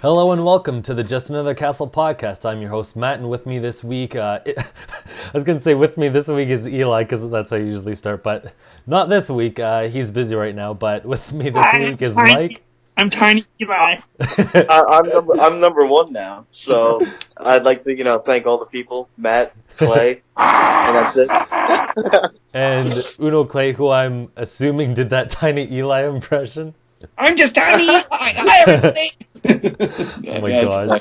Hello and welcome to the Just Another Castle podcast. I'm your host Matt, and with me this week, I was gonna say with me this week is Eli because that's how I usually start, but not this week. He's busy right now. But with me this week is Mike. I'm Tiny Eli. I'm number one now, so I'd like to thank all the people, Matt, Clay, and that's it. And Unoclay, who I'm assuming did that Tiny Eli impression. I'm just Tiny Eli. Hi, everybody. Oh my gosh.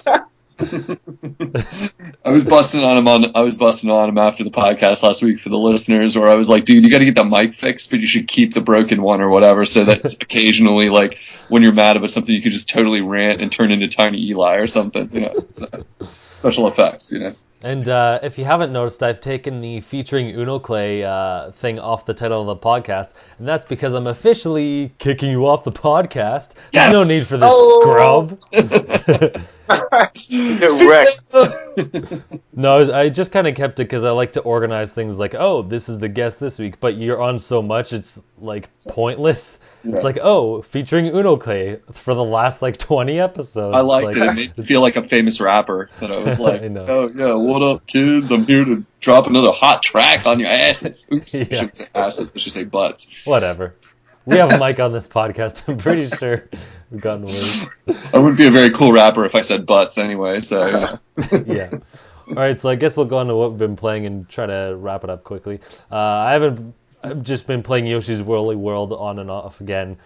I was busting on him after the podcast last week for the listeners, where I was like, dude, you got to get the mic fixed, but you should keep the broken one or whatever, so that occasionally, like, when you're mad about something, you could just totally rant and turn into Tiny Eli or something, so, special effects, And if you haven't noticed, I've taken the featuring Unoclay thing off the title of the podcast, and that's because I'm officially kicking you off the podcast. Yes! No need for this scrub. Get wrecked. No, I just kind of kept it because I like to organize things like, oh, this is the guest this week, but you're on so much, it's like pointless. Yeah. It's like, oh, featuring Unoclay for the last like 20 episodes. I liked it. It made me feel like a famous rapper. That I was like, I know. oh, yeah, what up, kids? I'm here to drop another hot track on your asses. Oops, I shouldn't say asses. I should say butts. Whatever. We have a mic on this podcast. I'm pretty sure we've gotten the word. I wouldn't be a very cool rapper if I said butts anyway, so, Yeah. All right, so I guess we'll go on to what we've been playing and try to wrap it up quickly. I've just been playing Yoshi's Woolly World on and off again,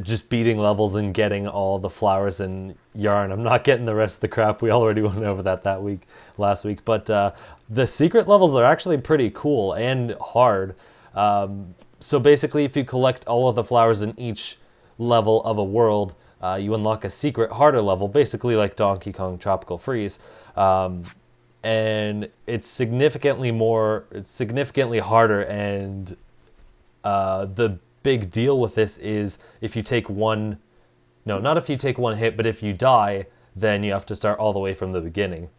just beating levels and getting all the flowers and yarn. I'm not getting the rest of the crap. We already went over that last week. But the secret levels are actually pretty cool and hard. So basically, if you collect all of the flowers in each level of a world, you unlock a secret harder level, basically like Donkey Kong Tropical Freeze. And it's significantly harder, and the big deal with this is if you take not if you take one hit, but if you die, then you have to start all the way from the beginning.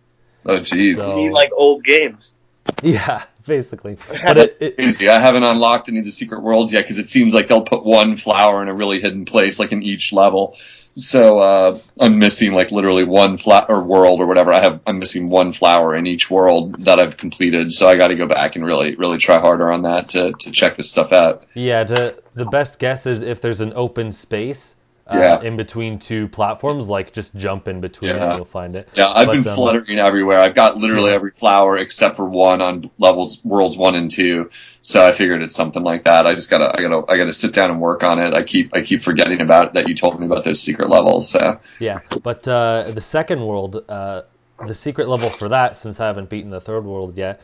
Oh, jeez. See, like old games. Yeah, basically. But it's crazy. I haven't unlocked any of the secret worlds yet, because it seems like they'll put one flower in a really hidden place, like in each level. So I'm missing like literally one world or whatever. I'm missing one flower in each world that I've completed. So I got to go back and really, really try harder on that to check this stuff out. Yeah, the best guess is if there's an open space in between two platforms, like just jump in between and you'll find it. Yeah, I've been fluttering everywhere. I've got literally every flower except for one on worlds 1 and 2. So I figured it's something like that. I gotta sit down and work on it. I keep forgetting about it, that you told me about those secret levels. So yeah, but the second world, the secret level for that, since I haven't beaten the third world yet,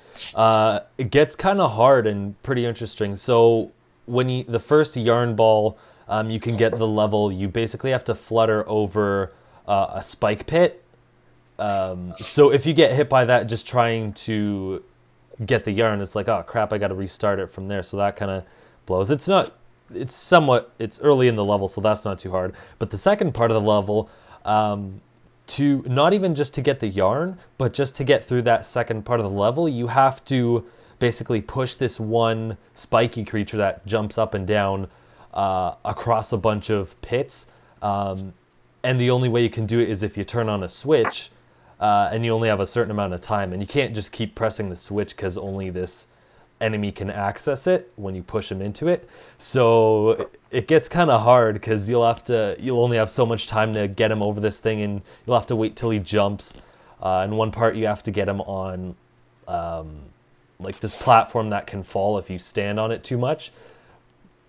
it gets kind of hard and pretty interesting. So when the first yarn ball, you can get the level. You basically have to flutter over a spike pit. So if you get hit by that just trying to get the yarn, it's like, oh crap, I got to restart it from there. So that kind of blows. It's early in the level, so that's not too hard. But the second part of the level, to not even just to get the yarn, but just to get through that second part of the level, you have to basically push this one spiky creature that jumps up and down across a bunch of pits, and the only way you can do it is if you turn on a switch, and you only have a certain amount of time, and you can't just keep pressing the switch because only this enemy can access it when you push him into it. So it gets kind of hard because you'll only have so much time to get him over this thing, and you'll have to wait till he jumps. In one part you have to get him on like this platform that can fall if you stand on it too much.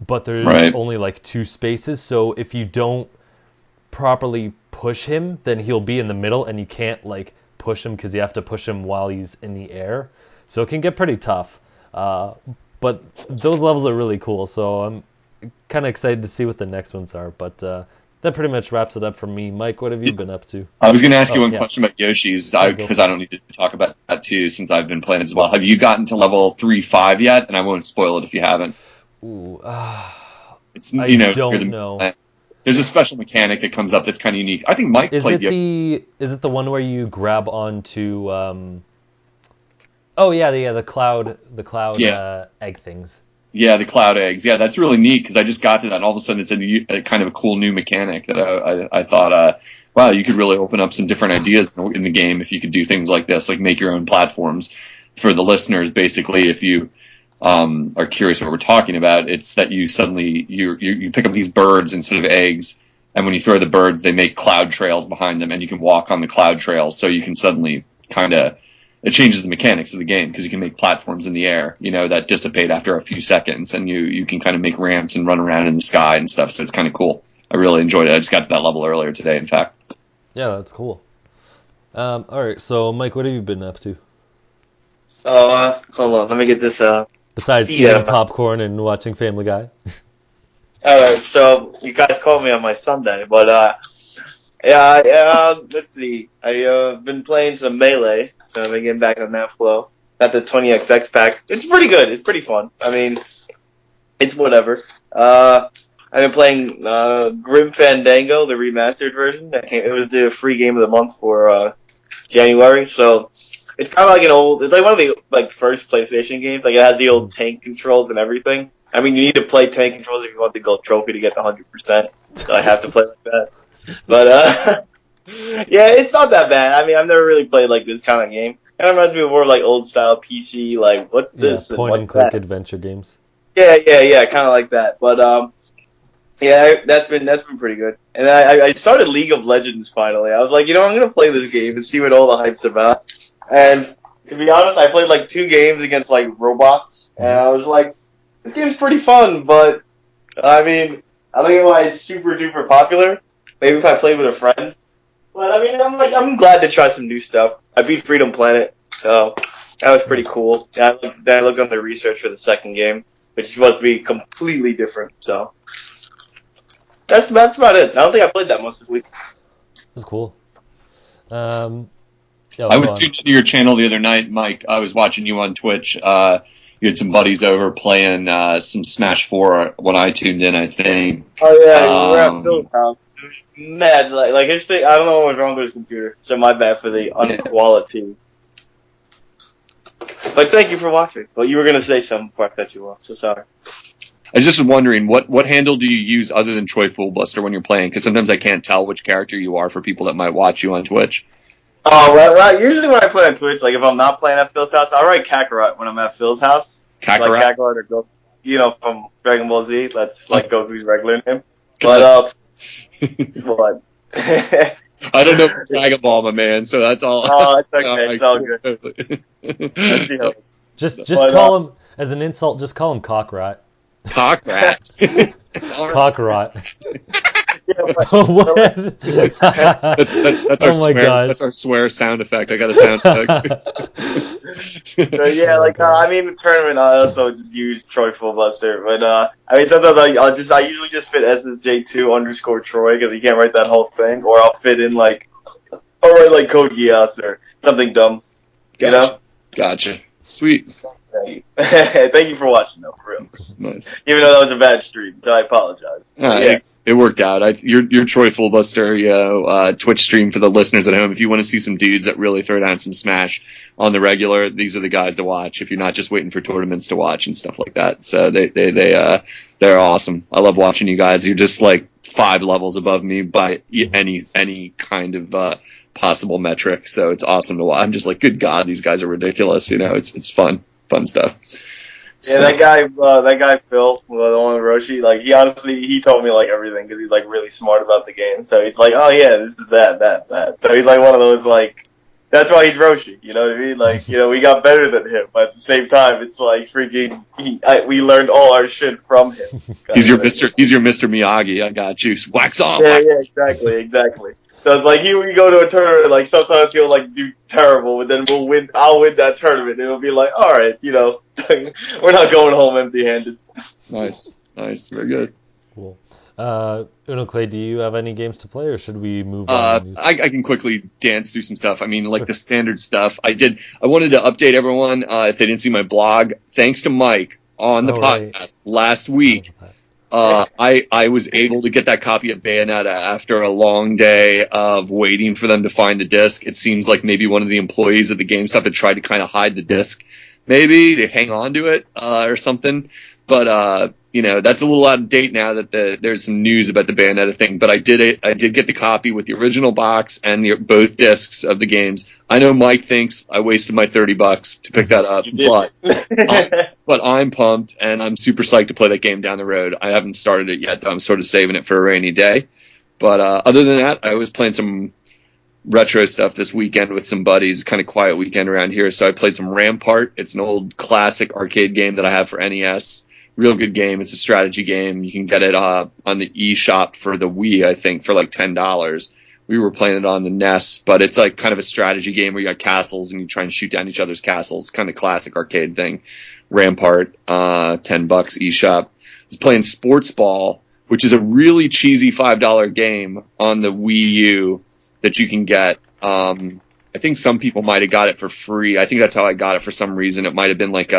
But there's only like 2 spaces, so if you don't properly push him, then he'll be in the middle, and you can't like push him because you have to push him while he's in the air. So it can get pretty tough. But those levels are really cool, so I'm kind of excited to see what the next ones are. But that pretty much wraps it up for me. Mike, what have you been up to? I was going to ask you one question about Yoshi's, because I don't need to talk about that too, since I've been playing as well. Have you gotten to level 3-5 yet? And I won't spoil it if you haven't. Ooh, it's I don't know. There's a special mechanic that comes up that's kind of unique. I think Mike played Yoshi's. Is it the one where you grab onto the cloud egg things? Yeah, the cloud eggs. Yeah, that's really neat because I just got to that, and all of a sudden it's a kind of a cool new mechanic that I thought wow, you could really open up some different ideas in the game if you could do things like this, like make your own platforms. For the listeners, basically, if you are curious what we're talking about, it's that you suddenly you pick up these birds instead of eggs, and when you throw the birds, they make cloud trails behind them, and you can walk on the cloud trails. So you can suddenly it changes the mechanics of the game because you can make platforms in the air, that dissipate after a few seconds, and you can kind of make ramps and run around in the sky and stuff. So it's kind of cool. I really enjoyed it. I just got to that level earlier today, in fact. Yeah, that's cool. All right, so Mike, what have you been up to? Hold on, let me get this. Besides eating popcorn and watching Family Guy. Alright, so you guys called me on my Sunday, but let's see. I've been playing some Melee, so I've been getting back on that flow. Got the 20XX pack. It's pretty good. It's pretty fun. I mean, it's whatever. I've been playing Grim Fandango, the remastered version. It was the free game of the month for January, so it's kind of like it's like one of the first PlayStation games. Like it has the old tank controls and everything. I mean, you need to play tank controls if you want the gold trophy to get the 100%. So I have to play like that. But yeah, it's not that bad. I mean, I've never really played like this kind of game. It reminds me of more like old style PC. Like what's this? Point and click adventure games. Yeah, kind of like that. But yeah, that's been pretty good. And I started League of Legends finally. I was like, I'm gonna play this game and see what all the hype's about. And to be honest, I played like 2 games against like robots, and I was like, this game's pretty fun, but I mean, I don't know why it's super duper popular. Maybe if I played with a friend. But I mean, I'm glad to try some new stuff. I beat Freedom Planet, so that was pretty cool. Then I looked on the research for the second game, which is supposed to be completely different. So that's about it. I don't think I played that much this week. That's cool. I was tuned into your channel the other night, Mike. I was watching you on Twitch. You had some buddies over playing some Smash 4 when I tuned in, I think. Oh, yeah, we're at Phil's house. It was mad. Like his thing, I don't know what was wrong with his computer, so my bad for the inequality. But thank you for watching. But you were going to say something before I cut you off, so sorry. I was just wondering, what handle do you use other than Troy Fullbuster when you're playing? Because sometimes I can't tell which character you are for people that might watch you on Twitch. Oh, well, usually when I play on Twitch, like if I'm not playing at Phil's house, I write Kakarot when I'm at Phil's house. Kakarot? Like Kakarot or Goku, from Dragon Ball Z. That's like Goku's regular name. But, what? I don't know Dragon Ball, my man, so that's all. Oh, it's okay. It's all good. Just call him, as an insult, just call him Cockrat. Cockrat? Cockrot. What? That's our Oh my swear. gosh. That's our swear sound effect. I got a sound effect. So, yeah, I mean, the tournament, I also just use Troy Fullbuster, but, I mean, sometimes I usually just fit SSJ2_Troy, because you can't write that whole thing, or I'll fit in, I'll write, Code Geass, or something dumb, Gotcha. Sweet. Thank you for watching, though, for real. Nice. Even though that was a bad stream, so I apologize. Yeah. It worked out. Your Troy Fullbuster Twitch stream for the listeners at home. If you want to see some dudes that really throw down some Smash on the regular, these are the guys to watch. If you're not just waiting for tournaments to watch and stuff like that, so they're awesome. I love watching you guys. You're just like 5 levels above me by any kind of possible metric. So it's awesome to watch. I'm just like, good God, these guys are ridiculous. It's fun stuff. Yeah, so, that guy Phil, the one with Roshi, he told me everything because he's really smart about the game. So he's like, oh yeah, this is that. So he's one of those that's why he's Roshi. You know what I mean? We got better than him, but at the same time, it's freaking. We learned all our shit from him. He's your Mr. Miyagi. I got you. Wax on. Yeah, exactly. So it's we go to a tournament, sometimes he'll do terrible, but then I'll win that tournament, and it'll be alright, we're not going home empty-handed. Nice, very good. Cool. Unoclay, do you have any games to play, or should we move on? I can quickly dance through some stuff. I mean, the standard stuff. I wanted to update everyone, if they didn't see my blog, thanks to Mike on the podcast last week. I was able to get that copy of Bayonetta after a long day of waiting for them to find the disc. It seems like maybe one of the employees at the GameStop had tried to kind of hide the disc, maybe to hang on to it or something. But that's a little out of date now that there's some news about the Bayonetta thing. But I did get the copy with the original box and both discs of the games. I know Mike thinks I wasted my $30 to pick that up, but I'm pumped and I'm super psyched to play that game down the road. I haven't started it yet, though. I'm sort of saving it for a rainy day. But other than that, I was playing some retro stuff this weekend with some buddies. Kind of quiet weekend around here, so I played some Rampart. It's an old classic arcade game that I have for NES. Real good game. It's a strategy game. You can get it on the eShop for the Wii, I think, for like $10. We were playing it on the NES, but it's like kind of a strategy game where you got castles and you try and shoot down each other's castles. Kind of classic arcade thing. Rampart, $10 eShop. I was playing Sports Ball, which is a really cheesy $5 game on the Wii U that you can get. I think some people might have got it for free. I think that's how I got it for some reason. It might have been like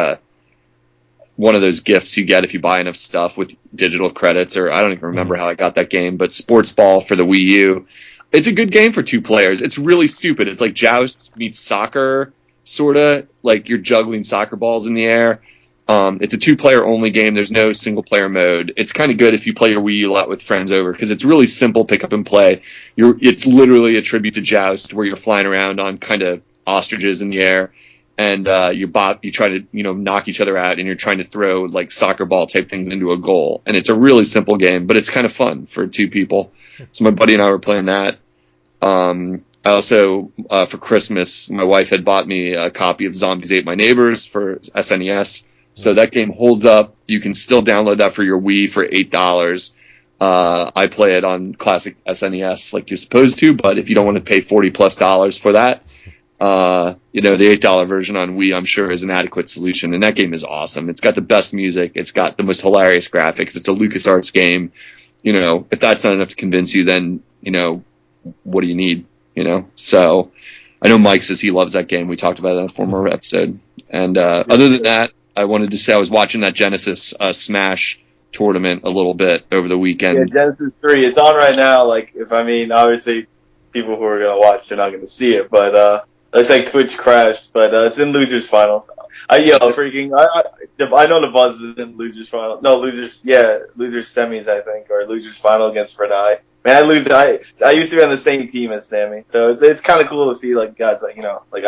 one of those gifts you get if you buy enough stuff with digital credits, or I don't even remember how I got that game, but Sports Ball for the Wii U. It's a good game for 2 players. It's really stupid. It's like Joust meets soccer, sorta, like you're juggling soccer balls in the air. It's a 2-player only game. There's no single-player mode. It's kind of good if you play your Wii U a lot with friends over, because it's really simple pick up and play. It's literally a tribute to Joust, where you're flying around on kind of ostriches in the air, and you try to knock each other out, and you're trying to throw like soccer ball type things into a goal. And it's a really simple game, but it's kind of fun for 2 people. So my buddy and I were playing that. I also, for Christmas, my wife had bought me a copy of Zombies Ate My Neighbors for SNES. So that game holds up. You can still download that for your Wii for $8. I play it on classic SNES like you're supposed to, but if you don't want to pay $40+ for that, the $8 version on Wii, I'm sure, is an adequate solution. And that game is awesome. It's got the best music. It's got the most hilarious graphics. It's a LucasArts game. If that's not enough to convince you, then, what do you need? So I know Mike says he loves that game. We talked about it in a former episode. And other than that, I wanted to say I was watching that Genesis Smash tournament a little bit over the weekend. Yeah, Genesis 3. It's on right now. Obviously, people who are going to watch are not going to see it, but looks like Twitch crashed, but it's in losers finals. I know the buzz is in losers final. No, losers semis, I think, or losers final against Renai. Man, I used to be on the same team as Sammy, so it's kind of cool to see guys I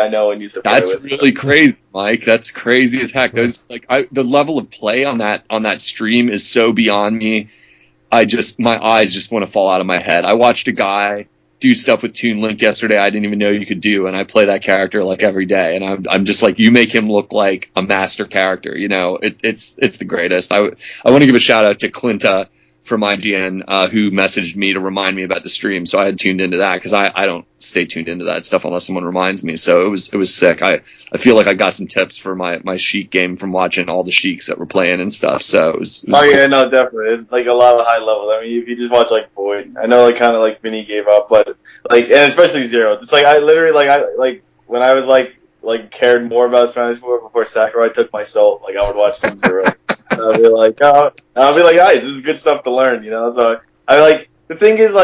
know and used to play with. That's really crazy, Mike. That's crazy as heck. The level of play on that stream is so beyond me. My eyes just want to fall out of my head. I watched a guy do stuff with Toon Link yesterday I didn't even know you could do, and I play that character every day, and I'm just like, you make him look like a master character. It's the greatest. I want to give a shout out to Clinta from IGN, who messaged me to remind me about the stream, so I had tuned into that, because I don't stay tuned into that stuff unless someone reminds me, so it was sick. I feel like I got some tips for my Sheik game from watching all the Sheiks that were playing and stuff, so it was cool. Yeah, no, definitely. It's a lot of high level. I meif you just watch Void, I know kind of Vinny gave up, but and especially Zero. It's I literally when I was cared more about Smash 4 before Sakurai took my soul, I would watch some Zero. I'll be like, hey, this is good stuff to learn, So the thing is,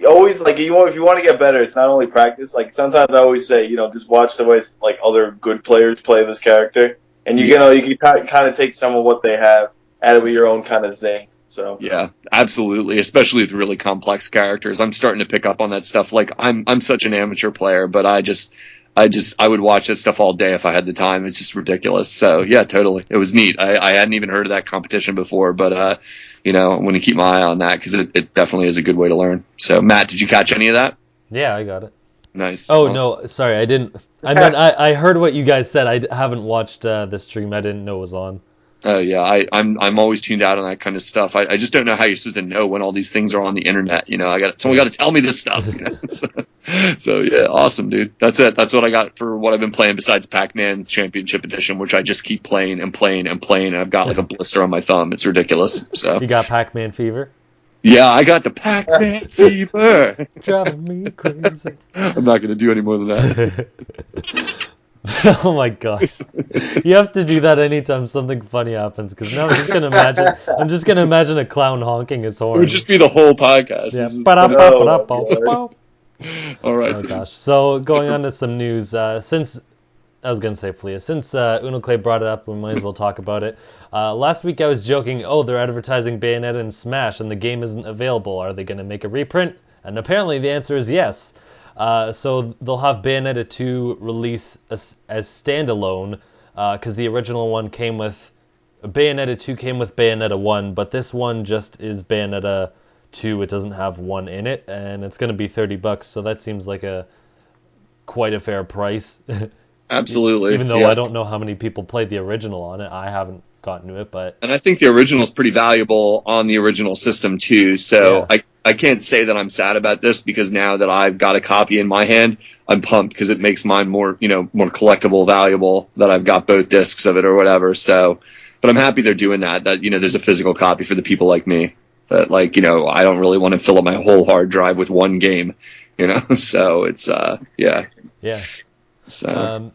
always if you want to get better, it's not only practice. Sometimes I always say, just watch the ways other good players play this character, and you can kind of take some of what they have, add it with your own kind of zing. So yeah, absolutely, especially with really complex characters. I'm starting to pick up on that stuff. I'm such an amateur player, but I would watch that stuff all day if I had the time. It's just ridiculous. So yeah, totally. It was neat. I hadn't even heard of that competition before, but I'm going to keep my eye on that, because it definitely is a good way to learn. So Matt, did you catch any of that? Yeah, I got it. Nice. Oh, awesome. No, sorry, I didn't. I meant I heard what you guys said. I haven't watched the stream. I didn't know it was on. Oh yeah, I'm always tuned out on that kind of stuff. I just don't know how you're supposed to know when all these things are on the internet. Someone got to tell me this stuff. So yeah, awesome, dude. That's it. That's what I got for what I've been playing besides Pac-Man Championship Edition, which I just keep playing and playing and playing. And I've got a blister on my thumb. It's ridiculous. So you got Pac-Man fever? Yeah, I got the Pac-Man fever. Driving me crazy. I'm not gonna do any more than that. Oh my gosh! You have to do that anytime something funny happens, because now I'm just gonna imagine a clown honking his horn. It would just be the whole podcast. Yeah. All right. Oh gosh! So going on to some news, since I was going to say Flea. Since Unoclay brought it up, we might as well talk about it. Last week I was joking, oh, they're advertising Bayonetta and Smash and the game isn't available. Are they going to make a reprint? And apparently the answer is yes. So they'll have Bayonetta 2 release as standalone, because the original one came with... Bayonetta 2 came with Bayonetta 1, but this one just is Bayonetta 2. It doesn't have 1 in it, and it's going to be $30, so that seems like quite a fair price. Absolutely. Even though yeah. I don't know how many people played the original on it. I haven't gotten to it, but... And I think the original is pretty valuable on the original system, too. So Yeah. I can't say that I'm sad about this, because now that I've got a copy in my hand, I'm pumped, because it makes mine more collectible, valuable, that I've got both discs of it or whatever. So, but I'm happy they're doing that, there's a physical copy for the people like me. That, I don't really want to fill up my whole hard drive with one game, So it's, yeah. Yeah. So...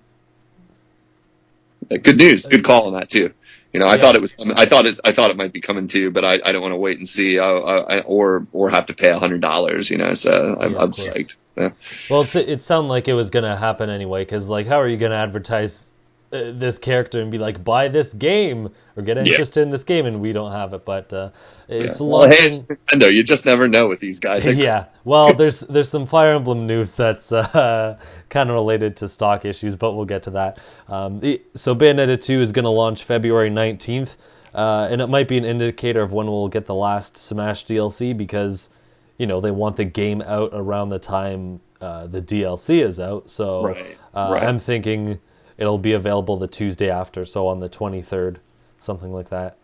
Good news. Good call on that too. I thought it was. I thought it might be coming too, but I don't want to wait and see, or have to pay $100. So I'm psyched. Yeah. Well, it sounded like it was gonna happen anyway, because how are you gonna advertise this character and be like, buy this game or get interested in this game, and we don't have it, but it's launching. It's Nintendo. You just never know with these guys. Yeah. Well, there's some Fire Emblem news that's kind of related to stock issues, but we'll get to that. So Bayonetta 2 is going to launch February 19th, and it might be an indicator of when we'll get the last Smash DLC, because they want the game out around the time the DLC is out. So Right. I'm thinking it'll be available the Tuesday after, so on the 23rd, something like that.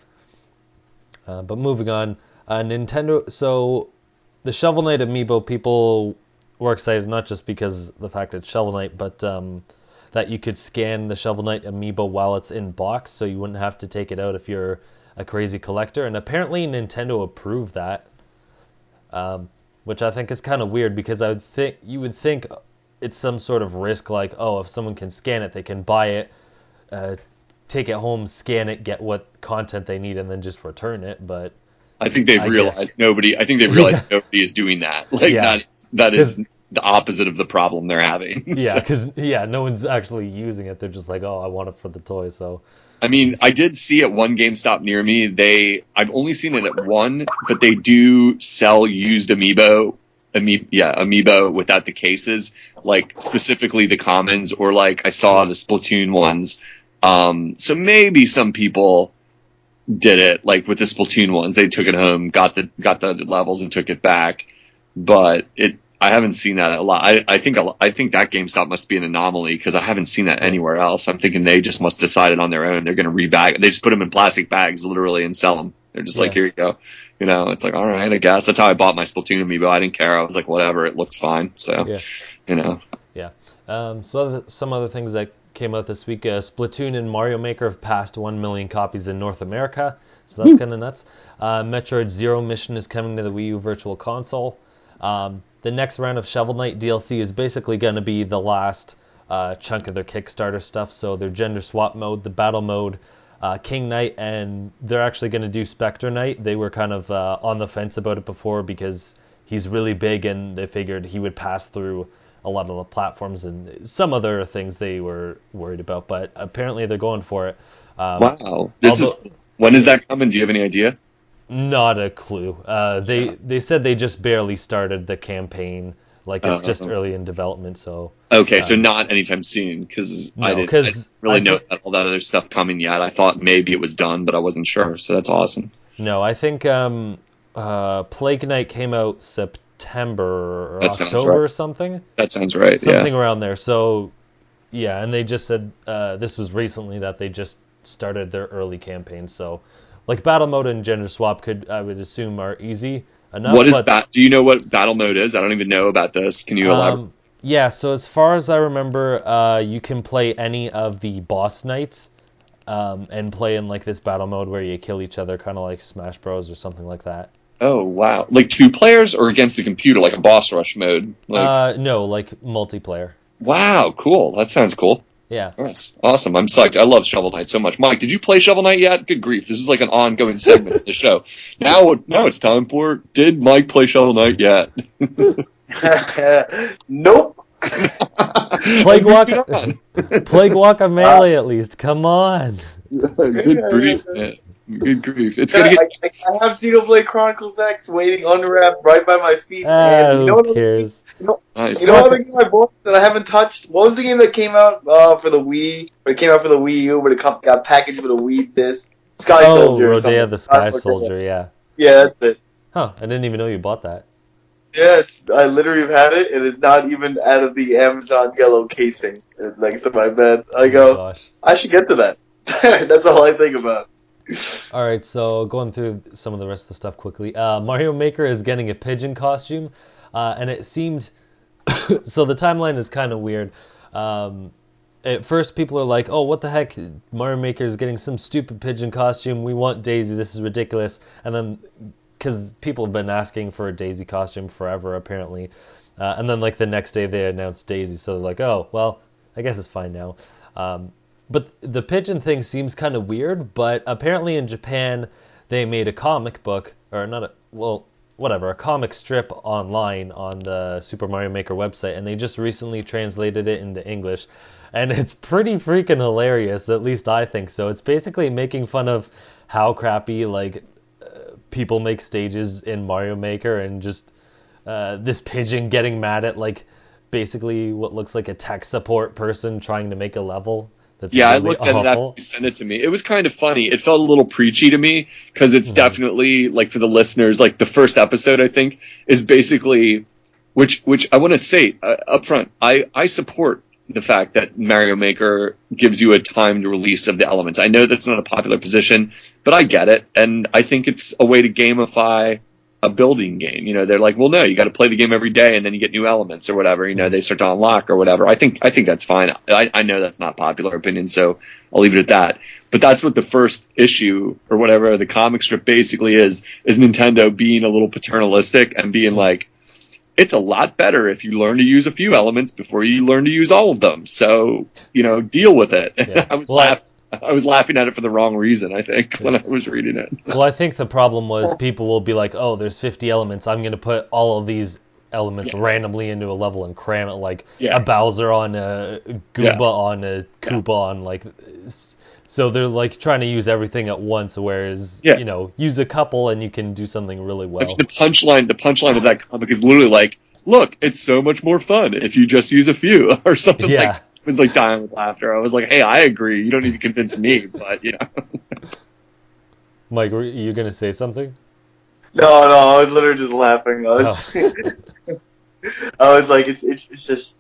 But moving on, Nintendo. So the Shovel Knight amiibo, people were excited not just because the fact it's Shovel Knight, but that you could scan the Shovel Knight amiibo while it's in box, so you wouldn't have to take it out if you're a crazy collector. And apparently Nintendo approved that, which I think is kind of weird, because you would think it's some sort of risk, like, oh, if someone can scan it, they can buy it, take it home, scan it, get what content they need, and then just return it. But I think they've realized nobody is doing that. That is the opposite of the problem they're having. Yeah, because no one's actually using it. They're just like, oh, I want it for the toy. So I mean, I did see at one GameStop near me. I've only seen it at one, but they do sell used amiibo without the cases, specifically the commons, or I saw the Splatoon ones. So maybe some people did it with the Splatoon ones. They took it home, got the levels, and took it back. But I haven't seen that a lot. I think that GameStop must be an anomaly, because I haven't seen that anywhere else. I'm thinking they just must decided on their own they're going to rebag. They just put them in plastic bags, literally, and sell them. They're just here you go. It's all right, I guess. That's how I bought my Splatoon amiibo. I didn't care. I was like, whatever, it looks fine. So, Yeah. So some other things that came out this week, Splatoon and Mario Maker have passed 1 million copies in North America, so that's kind of nuts. Metroid Zero Mission is coming to the Wii U Virtual Console. The next round of Shovel Knight DLC is basically going to be the last chunk of their Kickstarter stuff, so their gender swap mode, the battle mode, King Knight, and they're actually going to do Spectre Knight. They were kind of on the fence about it before, because he's really big, and they figured he would pass through a lot of the platforms and some other things they were worried about, but apparently they're going for it. Wow. When is that coming? Do you have any idea? Not a clue. They said they just barely started the campaign. It's just early in development, so... Okay, so not anytime soon, because I didn't really know all that other stuff coming yet. I thought maybe it was done, but I wasn't sure, so that's awesome. No, I think Plague Knight came out September or October or something. That sounds right, something around there. So, yeah, and they just said this was recently that they just started their early campaign, so... battle mode and gender swap I would assume, are easy enough. What is that? Do you know what battle mode is? I don't even know about this. Can you elaborate? Yeah, so as far as I remember, you can play any of the boss knights and play in this battle mode where you kill each other, kind of like Smash Bros. Or something like that. Oh, wow. 2 players or against the computer, like a boss rush mode? No, multiplayer. Wow, cool. That sounds cool. Yeah. Yes. Awesome. I'm psyched. I love Shovel Knight so much. Mike, did you play Shovel Knight yet? Good grief. This is an ongoing segment of the show. Now it's time for, did Mike play Shovel Knight yet? Nope. Plague Walk, Moving on. Plague Walk a melee at least. Come on. Good grief, man. Good grief. It's Yeah, gonna get. I have Xenoblade Chronicles X waiting unwrapped right by my feet, Ah, man. You know who what other game, cares? you know what other game I bought that I haven't touched? What was the game that came out for the Wii? But it came out for the Wii U, but it got packaged with a Wii disc. Sky Oh, Soldier or Rodea something. the Sky Soldier, yeah. Yeah, that's it. Huh, I didn't even know you bought that. Yeah, I literally have had it, and it's not even out of the Amazon yellow casing next to my bed. I Oh my go, gosh. I should get to that. That's all I think about. Alright, so going through some of the rest of the stuff quickly. Mario Maker is getting a pigeon costume, and it seemed... So the timeline is kind of weird. At first, people are like, oh, what the heck? Mario Maker is getting some stupid pigeon costume. We want Daisy. This is ridiculous. And then, because people have been asking for a Daisy costume forever, apparently. And then, like, the next day, they announced Daisy. So they're like, oh, well, I guess it's fine now. But the pigeon thing seems kind of weird. But apparently in Japan, they made a comic book, or not a, well, whatever, a comic strip online on the Super Mario Maker website. And they just recently translated it into English. And it's pretty freaking hilarious, at least I think so. It's basically making fun of how crappy, like, people make stages in Mario Maker, and just this pigeon getting mad at, like, basically what looks like a tech support person trying to make a level. That's Yeah, I really looked at it after awful. you sent it to me. It was kind of funny. It felt a little preachy to me because it's definitely, like, for the listeners, like the first episode, I think, is basically, which I want to say up front, I support the fact that Mario Maker gives you a timed release of the elements. I know that's not a popular position, but I get it, and I think it's a way to gamify a building game. You know, they're like, well, no, you got to play the game every day, and then you get new elements or whatever. You know, they start to unlock or whatever. I think that's fine. I know that's not popular opinion, so I'll leave it at that. But that's what the first issue or whatever the comic strip basically is Nintendo being a little paternalistic and being like, it's a lot better if you learn to use a few elements before you learn to use all of them. So, you know, deal with it. Yeah. I was laughing at it for the wrong reason, I think, when I was reading it. Well, I think the problem was people will be like, oh, there's 50 elements. I'm going to put all of these elements randomly into a level and cram it like a Bowser on a Goomba on a Koopa on, like... So they're like trying to use everything at once, whereas you know, use a couple and you can do something really well. I mean, the punchline of that comic is literally like, look, it's so much more fun if you just use a few or something. Like, I was like dying with laughter. I was like, hey, I agree. You don't need to convince me, but you know. Mike, were you gonna say something? No, I was literally just laughing. I was like, it's just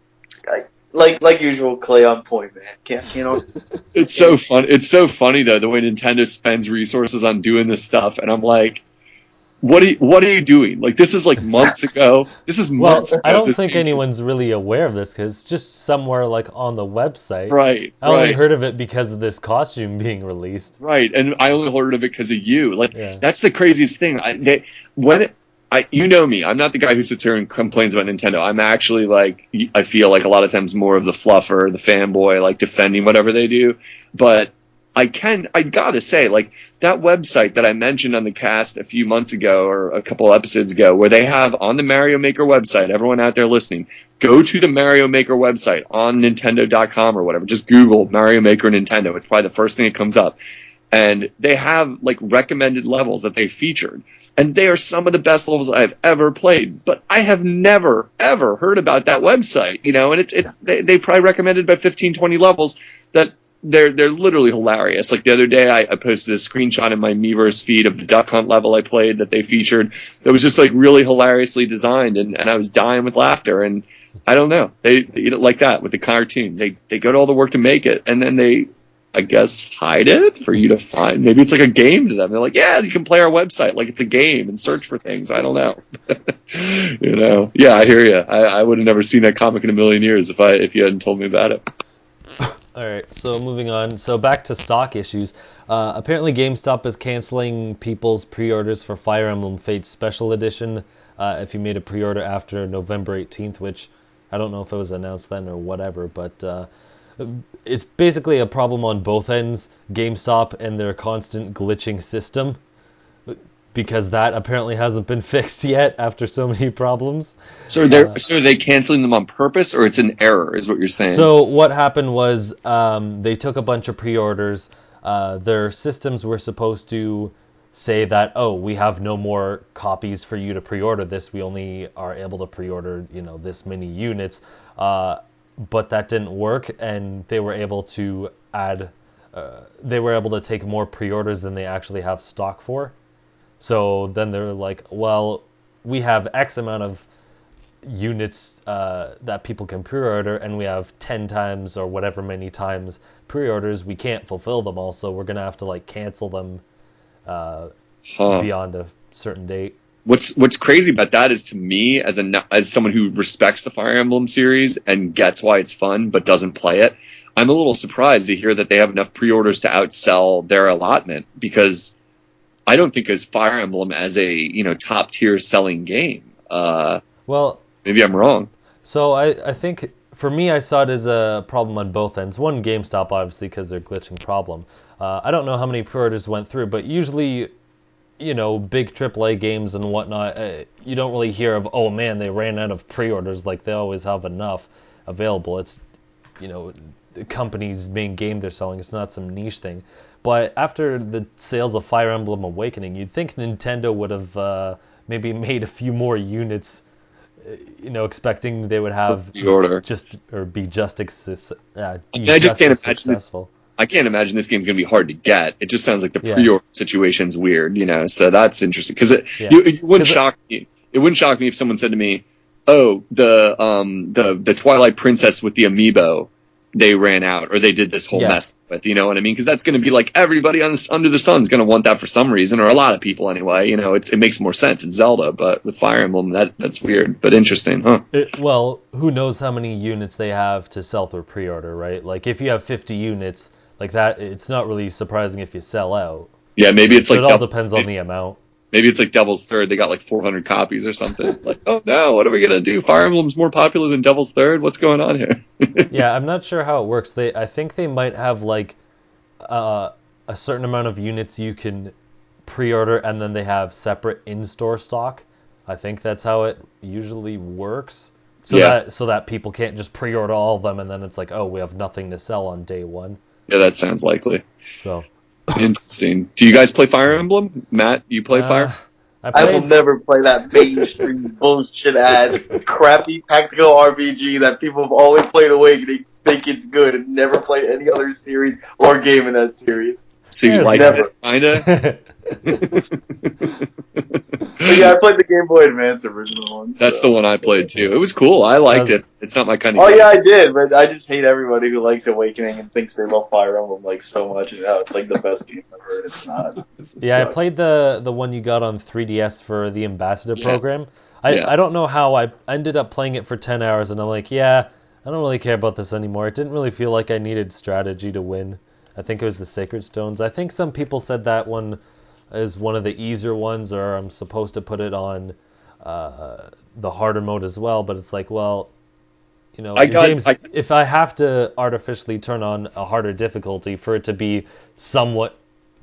like usual, Clay on point, man. Can't you know? It's so fun. It's so funny though the way Nintendo spends resources on doing this stuff, and I'm like, what are you doing? Like, this is like months ago. This is months ago. I don't think anyone's really aware of this because it's just somewhere like on the website. Right. I only heard of it because of this costume being released. Right, and I only heard of it because of you. Like, that's the craziest thing. You know me. I'm not the guy who sits here and complains about Nintendo. I'm actually like, I feel like a lot of times more of the fluffer, the fanboy, like defending whatever they do. But I gotta say, like, that website that I mentioned on the cast a few months ago or a couple episodes ago, where they have on the Mario Maker website, everyone out there listening, go to the Mario Maker website on Nintendo.com or whatever. Just Google Mario Maker Nintendo. It's probably the first thing that comes up. And they have, like, recommended levels that they featured. And they are some of the best levels I've ever played. But I have never, ever heard about that website, you know, and they probably recommended about 15, 20 levels that they're literally hilarious. Like the other day, I posted a screenshot in my Miiverse feed of the Duck Hunt level I played that they featured that was just like really hilariously designed, and I was dying with laughter. And I don't know, they like that with the cartoon. They go to all the work to make it, and then they, I guess, hide it for you to find. Maybe it's like a game to them. They're like, yeah, you can play our website like it's a game and search for things. I don't know. You know? Yeah, I hear you. I would have never seen that comic in a million years if you hadn't told me about it. All right, so moving on. So back to stock issues. Apparently GameStop is canceling people's pre-orders for Fire Emblem Fates Special Edition if you made a pre-order after November 18th, which I don't know if it was announced then or whatever, but it's basically a problem on both ends, GameStop and their constant glitching system. because that apparently hasn't been fixed yet after so many problems. So are they canceling them on purpose, or it's an error? Is what you're saying? So what happened was they took a bunch of pre-orders. Their systems were supposed to say that, oh, we have no more copies for you to pre-order this. We only are able to pre-order, this many units. But that didn't work, and they were able to take more pre-orders than they actually have stock for. So then they're like, well, we have X amount of units that people can pre-order, and we have 10 times or whatever many times pre-orders. We can't fulfill them all, so we're going to have to cancel them beyond a certain date. What's crazy about that is, to me, as someone who respects the Fire Emblem series and gets why it's fun but doesn't play it, I'm a little surprised to hear that they have enough pre-orders to outsell their allotment, because I don't think as Fire Emblem as a top tier selling game. Well, maybe I'm wrong. So I think for me, I saw it as a problem on both ends. One, GameStop, obviously, because they're glitching problem. I don't know how many pre-orders went through, but usually, big AAA games and whatnot, you don't really hear of, oh man, they ran out of pre-orders. They always have enough available. It's, the company's main game they're selling. It's not some niche thing. But after the sales of Fire Emblem Awakening, you'd think Nintendo would have maybe made a few more units, expecting they would have be just successful. I can't imagine this game's going to be hard to get. It just sounds like the pre-order situation's weird, so that's interesting. Because it wouldn't shock me. It wouldn't shock me if someone said to me, "Oh, the Twilight Princess with the Amiibo, they ran out, or they did this whole mess with." You know what I mean? Because that's going to be everybody under the sun's going to want that for some reason, or a lot of people anyway. It makes more sense. It's Zelda, but with Fire Emblem, that's weird, but interesting, huh? Well, who knows how many units they have to sell through pre-order, right? If you have 50 units like that, it's not really surprising if you sell out. Yeah, maybe it's it all depends on the amount. Maybe it's like Devil's Third. They got 400 copies or something. Oh no, what are we going to do? Fire Emblem's more popular than Devil's Third? What's going on here? Yeah, I'm not sure how it works. I think they might have a certain amount of units you can pre-order, and then they have separate in-store stock. I think that's how it usually works. So that people can't just pre-order all of them, and then it's oh, we have nothing to sell on day one. Yeah, that sounds likely. So interesting. Do you guys play Fire Emblem? Matt, you play Fire? I will never play that mainstream bullshit ass crappy tactical RPG that people have always played Awakening, think it's good, and never play any other series or game in that series. So you like it, kinda? Yeah, I played the Game Boy Advance original one. That's the one I played too. It was cool. I liked it. It's not my kind of game. Yeah, I did, but I just hate everybody who likes Awakening and thinks they love Fire Emblem so much, and it's the best game ever, and it's not. I played the one you got on 3DS for the Ambassador program. I don't know how I ended up playing it for 10 hours, and I'm I don't really care about this anymore. It didn't really feel like I needed strategy to win. I think it was the Sacred Stones. I think some people said that one is one of the easier ones, or I'm supposed to put it on the harder mode as well. But it's if I have to artificially turn on a harder difficulty for it to be somewhat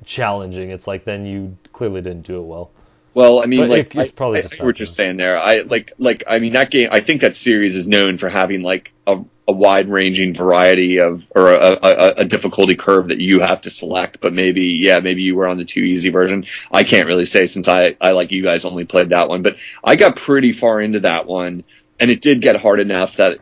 challenging, it's then you clearly didn't do it well. Well, I mean, it's probably just what you're saying there. I mean, that game. I think that series is known for having a wide-ranging variety or a difficulty curve that you have to select. But maybe you were on the too easy version. I can't really say, since I like you guys only played that one. But I got pretty far into that one, and it did get hard enough that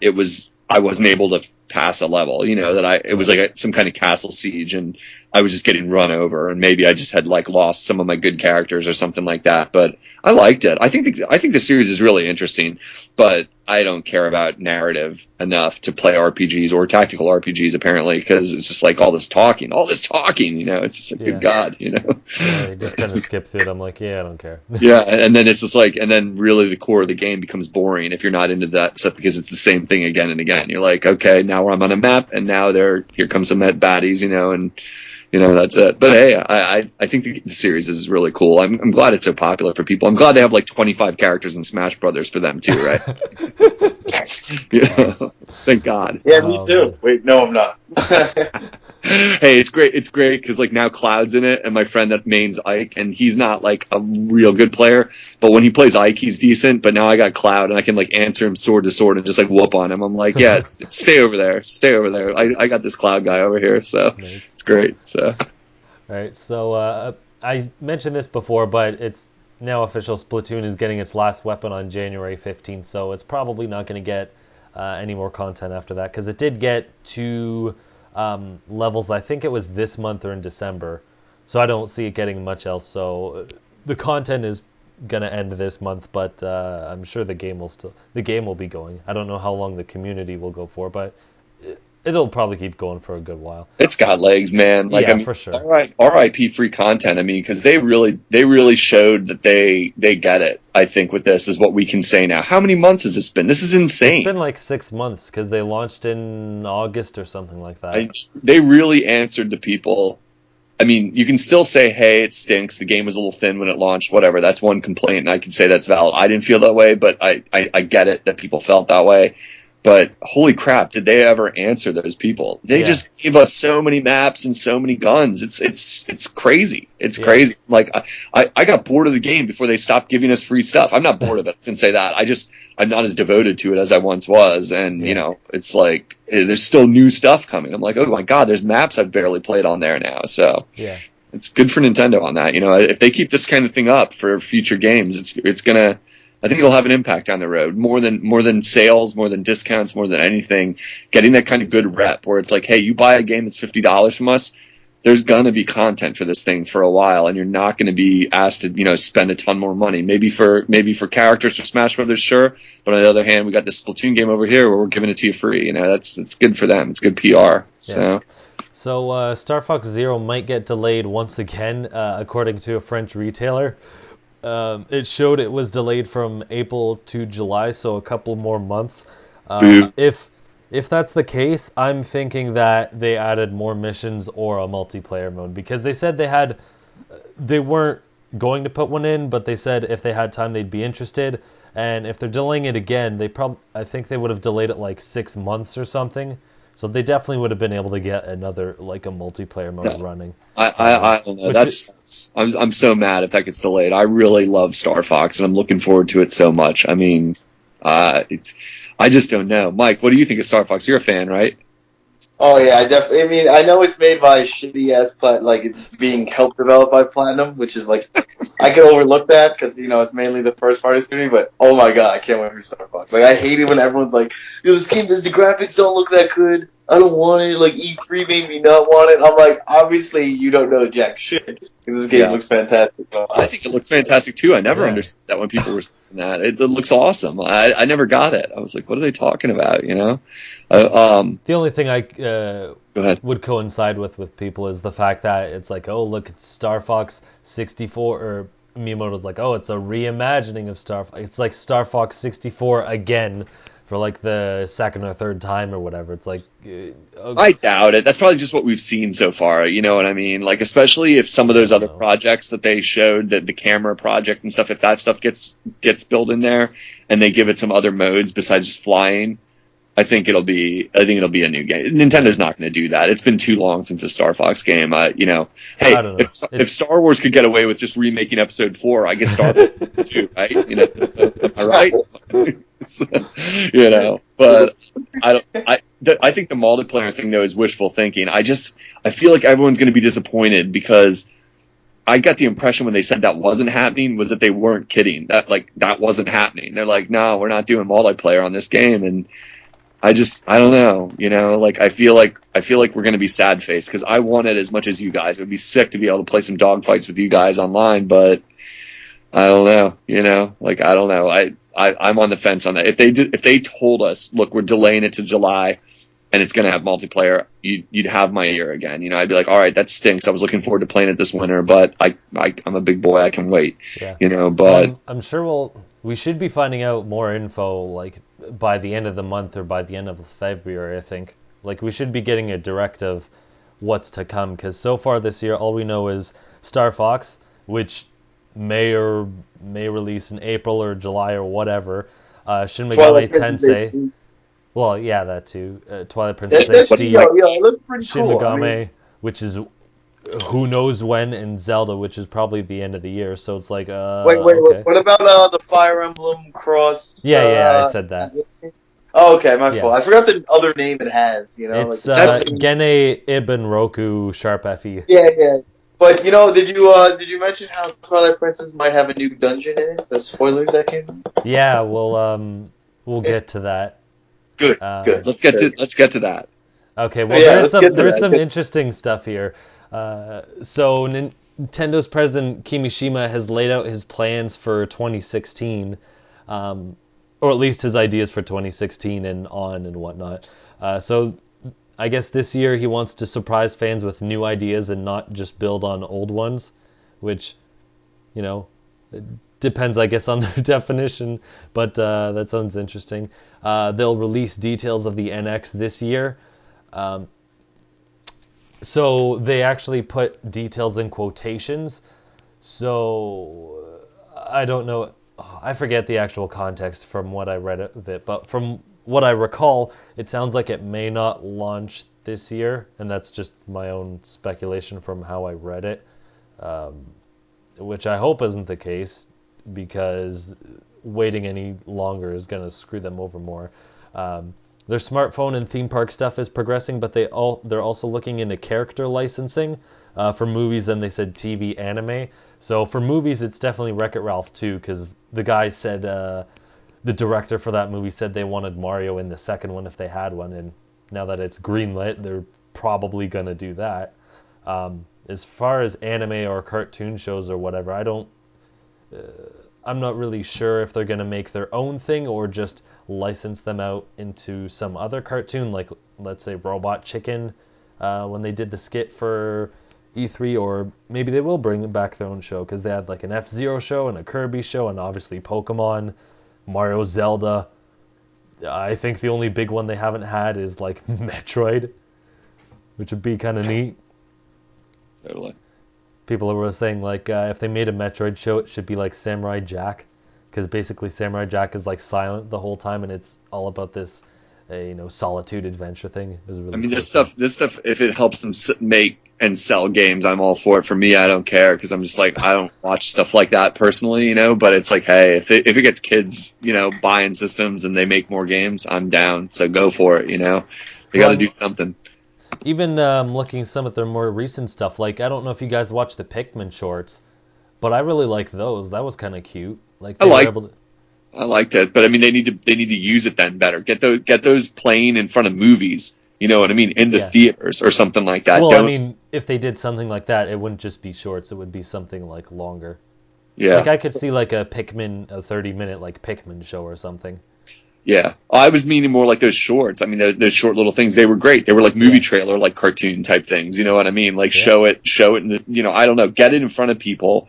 I wasn't able to pass a level. It was some kind of castle siege, and I was just getting run over, and maybe I just had lost some of my good characters or something like that. But I liked it. I think the series is really interesting, but I don't care about narrative enough to play RPGs or tactical RPGs, apparently, because it's just all this talking. It's just good God, Yeah, you just kind of skip through it. I'm I don't care. Yeah, and then it's just and then really the core of the game becomes boring if you're not into that stuff, because it's the same thing again and again. You're okay, now I'm on a map, and now here comes some baddies, and that's it. But hey, I think the series is really cool. I'm glad it's so popular for people. I'm glad they have 25 characters in Smash Brothers for them too, right? Thank God. Yeah, me too. Wait, no, I'm not. Hey, it's great. It's great because like now Cloud's in it, and my friend that mains Ike, and he's not like a real good player, but when he plays Ike, he's decent. But now I got Cloud, and I can like answer him sword to sword and just like whoop on him. I'm like, yeah, stay over there, stay over there. I got this Cloud guy over here, so Nice. it's great. So All right, so I mentioned this before, but it's now official. Splatoon is getting its last weapon on January 15th, so it's probably not going to get any more content after that because it did get 2 levels. I think it was this month or in December, so I don't see it getting much else. So the content is going to end this month, but I'm sure the game will be going. I don't know how long the community will go for, but it'll probably keep going for a good while. it's got legs, man. Like Yeah, I mean, for sure. all right, RIP free content. I mean, because they really showed that they get it. I think with this is what we can say now. How many months has this been? This is insane. It's been like 6 months because they launched in August or something like that. They really answered to people. I mean, you can still say, hey, it stinks. The game was a little thin when it launched, whatever. That's one complaint, and I can say that's valid. I didn't feel that way, but I get it that people felt that way. But holy crap, did they ever answer those people? They just gave us so many maps and so many guns. It's crazy. It's crazy. Like I got bored of the game before they stopped giving us free stuff. I'm not bored of it. I can say that. I'm not as devoted to it as I once was. And you know, it's like there's still new stuff coming. I'm like, oh my god, there's maps I've barely played on there now. So it's good for Nintendo on that. You know, if they keep this kind of thing up for future games, it's gonna. I think it'll have an impact down the road more than sales, more than discounts, more than anything. Getting that kind of good rep where it's like, hey, you buy a game that's $50 from us, there's gonna be content for this thing for a while, and you're not gonna be asked to spend a ton more money. Maybe for characters for Smash Brothers, sure, but on the other hand, we got this Splatoon game over here where we're giving it to you free. You know, it's good for them. It's good PR. So. So Star Fox Zero might get delayed once again, according to a French retailer. It showed it was delayed from April to July, so a couple more months. If that's the case, I'm thinking that they added more missions or a multiplayer mode because they said they weren't going to put one in, but they said if they had time they'd be interested. And if they're delaying it again, I think they would have delayed it like 6 months or something. So they definitely would have been able to get another like a multiplayer mode running. I don't know. I'm so mad if that gets delayed. I really love Star Fox and I'm looking forward to it so much. I mean, I just don't know. Mike, what do you think of Star Fox? You're a fan, right? Oh yeah, I definitely. I mean, I know it's made by shitty ass like it's being helped developed by Platinum, which is like I can overlook that because it's mainly the first party studio. But oh my god, I can't wait for Star Fox. Like I hate it when everyone's like, "Yo, this game, the graphics don't look that good. I don't want it." Like E3 made me not want it. I'm like, obviously you don't know jack shit because this game looks fantastic. I think it looks fantastic too. I never understood that when people were saying that. It looks awesome. I never got it. I was like, what are they talking about? The only thing I Go ahead. would coincide with people is the fact that it's like, oh look, it's Star Fox 64, or Miyamoto's like, oh, it's a reimagining of Star Fox. It's like Star Fox 64 again for like the second or third time or whatever. It's like I doubt it. That's probably just what we've seen so far. You know what I mean? Like, especially if some of those other projects that they showed, the camera project and stuff, if that stuff gets built in there and they give it some other modes besides just flying, I think it'll be a new game. Nintendo's not going to do that. It's been too long since a Star Fox game. Hey, if Star Wars could get away with just remaking Episode 4, I guess Star Wars would too, right? So, am I right? But I think the multiplayer thing though is wishful thinking. I feel like everyone's going to be disappointed because I got the impression when they said that wasn't happening was that they weren't kidding. That wasn't happening. They're like, no, we're not doing multiplayer on this game, and I don't know, I feel like we're going to be sad faced because I want it as much as you guys. It would be sick to be able to play some dogfights with you guys online, but I don't know, I don't know. I'm on the fence on that. If they told us, look, we're delaying it to July and it's going to have multiplayer, you'd have my ear again. I'd be like, all right, that stinks. I was looking forward to playing it this winter, but I'm a big boy. I can wait, but I'm sure we should be finding out more info like by the end of the month or by the end of February, I think. Like we should be getting a direct of what's to come because so far this year all we know is Star Fox, which may release in April or July or whatever. Shin Megami Tensei. Well, yeah, that too. Twilight Princess That's HD, it looks pretty Shin cool. Megami, which is who knows when, and Zelda, which is probably the end of the year. So it's like, Wait. okay. What about the Fire Emblem Cross? Yeah, I said that. Oh, okay, my Yeah. fault. I forgot the other name it has. It's the stuff. Gene Ibn Roku Sharp FE. Yeah. But did you mention how Twilight Princess might have a new dungeon in it? The spoilers that came. Yeah, we'll get to that. Good, Um, good. Let's get to that. Okay, well, Yeah, let's get to there's that. some interesting stuff here. So Nintendo's president Kimishima has laid out his plans for 2016, or at least his ideas for 2016 and on and whatnot. So I guess this year he wants to surprise fans with new ideas and not just build on old ones, which, it depends, I guess, on their definition, but that sounds interesting. They'll release details of the NX this year. So they actually put details in quotations. So I don't know. I forget the actual context from what I read of it, but from what I recall, it sounds like it may not launch this year, and that's just my own speculation from how I read it, which I hope isn't the case, because waiting any longer is going to screw them over more. Their smartphone and theme park stuff is progressing, but they're also looking into character licensing for movies, and they said TV anime. So for movies, it's definitely Wreck-It Ralph 2, because the guy said, the director for that movie said they wanted Mario in the second one if they had one, and now that it's greenlit, they're probably going to do that. As far as anime or cartoon shows or whatever, I'm not really sure if they're going to make their own thing or just license them out into some other cartoon, like, let's say, Robot Chicken, when they did the skit for E3, or maybe they will bring back their own show, because they had like an F-Zero show and a Kirby show, and obviously Pokemon, Mario, Zelda. I think the only big one they haven't had is like Metroid, which would be kind of neat. Totally. People were saying like if they made a Metroid show, it should be like Samurai Jack, because basically Samurai Jack is like silent the whole time, and it's all about this, solitude adventure thing. It was really. I mean, cool. this stuff, if it helps them make and sell games, I'm all for it. For me, I don't care, because I'm just like, I don't watch stuff like that personally, But it's like, hey, if it gets kids, buying systems and they make more games, I'm down. So go for it, They got to do something. Even looking some at their more recent stuff, like, I don't know if you guys watch the Pikmin shorts, but I really like those. That was kind of cute. Like, I liked it, but I mean, they need to use it then better. Get those playing in front of movies. You know what I mean? In the theaters or something like that. Well, I mean, if they did something like that, it wouldn't just be shorts. It would be something like longer. Yeah. Like, I could see like a 30-minute like Pikmin show or something. Yeah, I was meaning more like those shorts. I mean, those short little things. They were great. They were like movie trailer, like cartoon type things. You know what I mean? Like show it, and I don't know, get it in front of people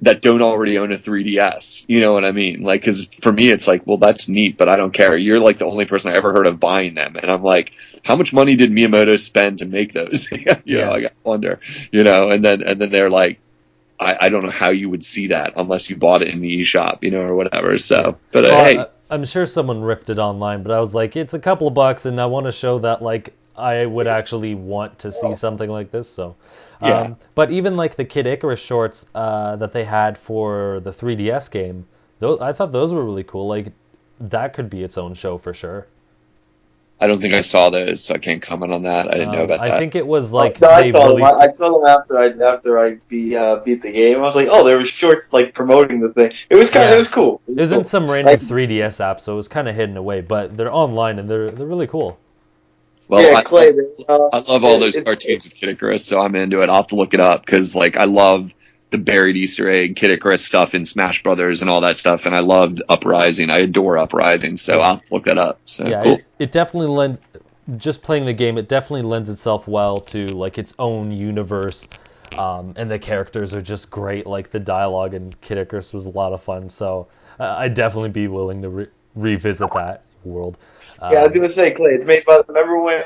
that don't already own a 3DS. You know what I mean? Like, because for me, it's like, well, that's neat, but I don't care. You're like the only person I ever heard of buying them, and I'm like, how much money did Miyamoto spend to make those? I got wonder. And then they're like, I don't know how you would see that unless you bought it in the eShop, or whatever. So, but hey. I'm sure someone ripped it online, but I was like, it's a couple of bucks, and I want to show that like I would actually want to see something like this. So, but even like the Kid Icarus shorts that they had for the 3DS game, I thought those were really cool. Like, that could be its own show for sure. I don't think I saw those, so I can't comment on that. I didn't know about that. I think it was like I saw them after I beat the game. I was like, oh, there were shorts like promoting the thing. It was it was cool. It was in some random 3DS app, so it was kind of hidden away. But they're online and they're really cool. Well, Clay, I love all those cartoons with Kid Icarus, so I'm into it. I'll have to look it up, because like I love the buried Easter egg Kid Icarus stuff in Smash Brothers and all that stuff, and I loved Uprising. I adore Uprising, so I'll have to look that up. So cool. It definitely just playing the game, it definitely lends itself well to like its own universe, and the characters are just great. Like the dialogue in Kid Icarus was a lot of fun, so I'd definitely be willing to revisit that world. I was gonna say, Clay, it's made by. Remember when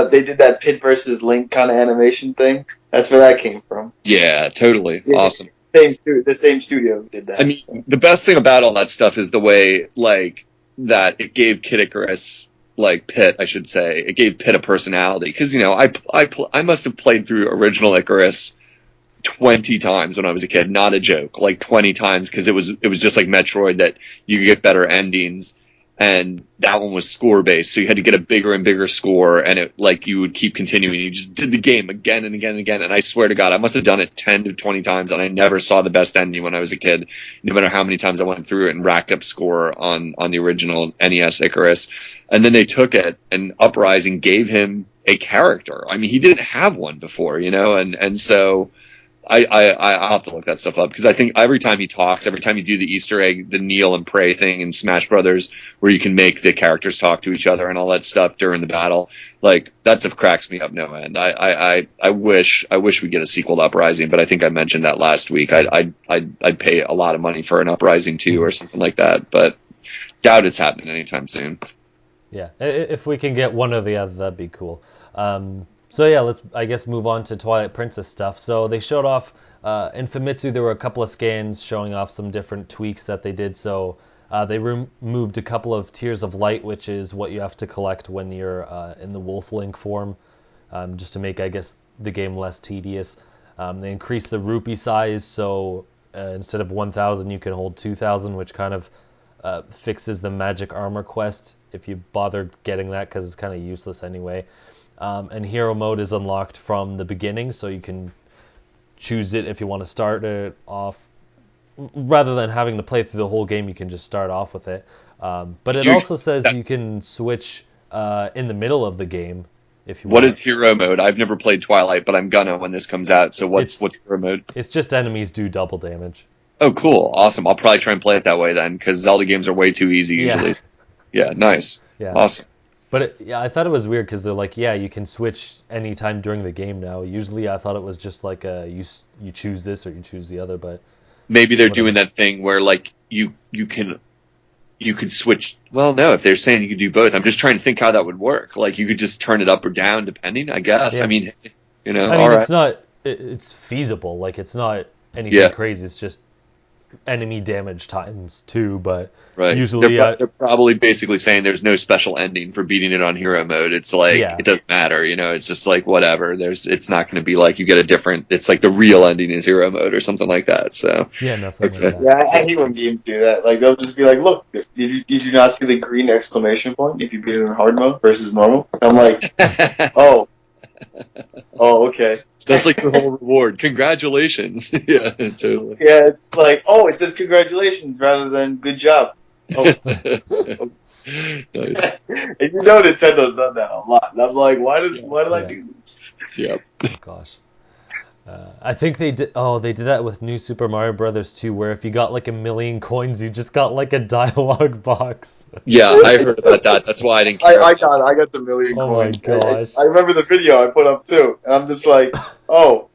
they did that Pit versus Link kind of animation thing? That's where that came from. Yeah, totally. Yeah, awesome. The same studio did that. I mean, the best thing about all that stuff is the way, like, that it gave Kid Icarus, like Pit, I should say, it gave Pit a personality. Because, you know, I must have played through original Icarus 20 times when I was a kid. Not a joke. Like 20 times, because it was just like Metroid, that you could get better endings. And that one was score based, so you had to get a bigger and bigger score, and it, like, you would keep continuing. You just did the game again and again and again. And I swear to God, I must have done it 10 to 20 times, and I never saw the best ending when I was a kid, no matter how many times I went through it and racked up score on the original NES Icarus. And then they took it, and Uprising gave him a character. I mean, he didn't have one before, you know, and so I'll have to look that stuff up, because I think every time he talks, every time you do the Easter egg, the kneel and pray thing in Smash Brothers, where you can make the characters talk to each other and all that stuff during the battle, like, that stuff cracks me up no end. I wish we get a sequel to Uprising, but I think I mentioned that last week. I'd pay a lot of money for an Uprising 2 or something like that, but doubt it's happening anytime soon. Yeah, if we can get one or the other, that'd be cool. So yeah, let's, I guess, move on to Twilight Princess stuff. So they showed off in Famitsu. There were a couple of scans showing off some different tweaks that they did. So they removed a couple of Tears of Light, which is what you have to collect when you're in the Wolf Link form, just to make, I guess, the game less tedious. They increased the rupee size, so instead of 1,000, you can hold 2,000, which kind of fixes the magic armor quest if you bother getting that, because it's kind of useless anyway. And hero mode is unlocked from the beginning, so you can choose it if you want to start it off. Rather than having to play through the whole game, you can just start off with it. But it also says you can switch in the middle of the game if you want. What is hero mode? I've never played Twilight, but I'm gonna when this comes out. So what's hero mode? It's just enemies do double damage. Oh, cool. Awesome. I'll probably try and play it that way then, because Zelda games are way too easy usually. Yeah, nice. Yeah. Awesome. But yeah, I thought it was weird because they're like, yeah, you can switch anytime during the game now. Usually I thought it was just like you choose this or you choose the other, but maybe they're doing that thing where, like, you could switch. Well, no, if they're saying you could do both, I'm just trying to think how that would work. Like, you could just turn it up or down depending, I guess. Yeah. I mean, you know, all right. It's not. It's feasible. Like, it's not anything crazy. It's just enemy damage times 2, but usually they're probably basically saying there's no special ending for beating it on hero mode. It's like it doesn't matter, you know. It's just like whatever. It's not going to be like you get a different. It's like the real ending is hero mode or something like that. So nothing like that. Yeah, I hate when games do that. Like, they'll just be like, "Look, did you not see the green exclamation point if you beat it in hard mode versus normal?" I'm like, oh, okay. That's like the whole reward. Congratulations. Yeah, totally. Yeah, it's like, oh, it says congratulations rather than good job. Oh. Nice. And you know Nintendo's done that a lot. And I'm like, why did I do this? Yep. Oh, gosh. I think they did. Oh, they did that with New Super Mario Brothers 2, where if you got like 1,000,000 coins, you just got like a dialogue box. Yeah, I heard about that. That's why I didn't care. I got the 1,000,000 coins. Oh my gosh! I remember the video I put up too, and I'm just like, oh,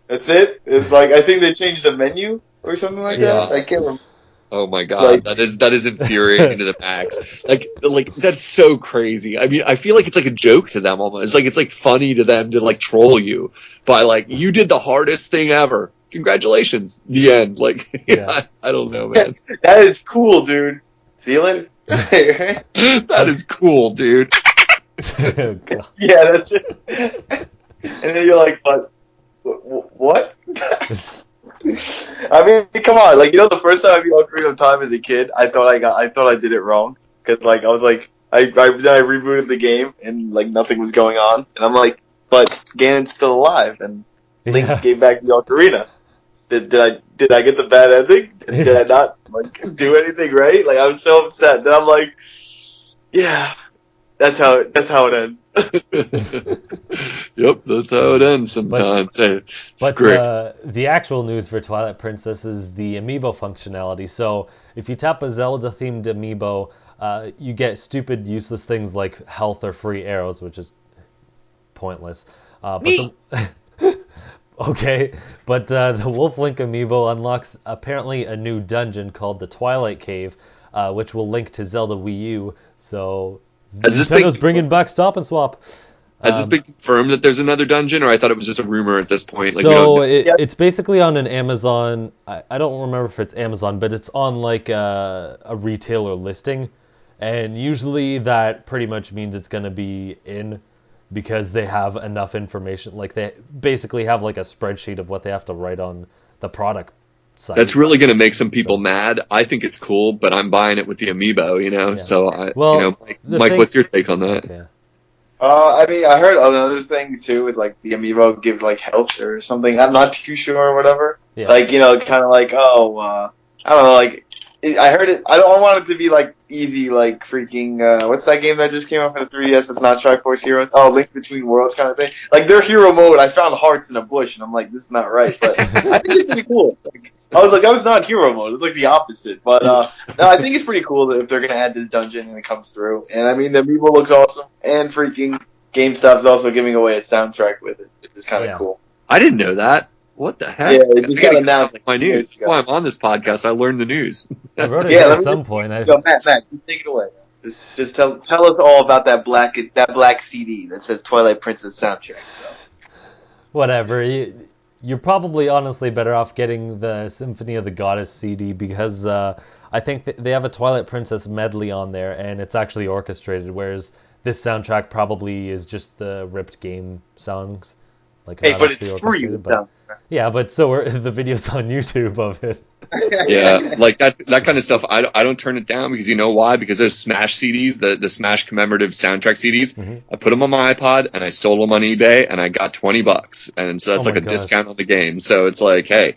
that's it. It's like, I think they changed the menu or something like that. I can't remember. Oh my god, that is infuriating to the max. Like that's so crazy. I mean, I feel like it's like a joke to them almost. It's like funny to them to like troll you by like, you did the hardest thing ever. Congratulations. The end. Like, I don't know, man. That is cool, dude. See you later. That is cool, dude. Yeah, that's it. And then you're like, but what? I mean, come on, like, you know, the first time I beat Ocarina of Time as a kid, I thought I did it wrong, because like I was like, I rebooted the game and like nothing was going on, and I'm like, but Ganon's still alive, and Link gave back the Ocarina. Did I get the bad ending? Did I not like do anything right? Like, I was so upset. Then I'm like, yeah. That's how it ends. Yep, that's how it ends sometimes. It's great. The actual news for Twilight Princess is the Amiibo functionality. So if you tap a Zelda-themed Amiibo, you get stupid, useless things like health or free arrows, which is pointless. Okay, but the Wolf Link Amiibo unlocks apparently a new dungeon called the Twilight Cave, which will link to Zelda Wii U. So Nintendo's bringing back Stop and Swap. Has this been confirmed that there's another dungeon, or I thought it was just a rumor at this point? Like, so it's basically on an Amazon. I don't remember if it's Amazon, but it's on like a retailer listing. And usually that pretty much means it's going to be in because they have enough information. Like they basically have like a spreadsheet of what they have to write on the product site. That's really going to make some people mad. I think it's cool, but I'm buying it with the amiibo, you know. Yeah. So I, Well, you know, Mike, thing- what's your take on that? Okay. I mean, I heard another thing too with like the amiibo gives like health or something. I'm not too sure or whatever. Yeah. Like kind of like I don't know. Like I heard it. I don't want it to be like easy, like freaking what's that game that just came out for the 3DS? It's not Triforce Heroes. Oh, Link Between Worlds kind of thing. Like their hero mode, I found hearts in a bush, and I'm like, this is not right. But I think it's pretty cool. Like, I was like, that was not hero mode. It's like the opposite. But no, I think it's pretty cool that if they're gonna add this dungeon and it comes through. And I mean, the amiibo looks awesome, and freaking GameStop's also giving away a soundtrack with it, which is kind of cool. I didn't know that. What the heck? Yeah, it just I got gotta announced. get my news. That's why I'm on this podcast. I learned the news. I wrote it Yeah, down let at me some just- point. Yo, Matt, you take it away. Just tell us all about that black CD that says Twilight Princess soundtrack. So. Whatever. You're probably honestly better off getting the Symphony of the Goddess CD because I think they have a Twilight Princess medley on there and it's actually orchestrated, whereas this soundtrack probably is just the ripped game songs. Like Hey, not but actually it's free. orchestrated, but yeah, but so are the videos on YouTube of it. Yeah, like that kind of stuff. I don't turn it down because you know why? Because those Smash CDs, the Smash commemorative soundtrack CDs, Mhm. I put them on my iPod and I sold them on eBay and I got $20, and so that's Oh like my a gosh. discount on the game. So it's like, hey,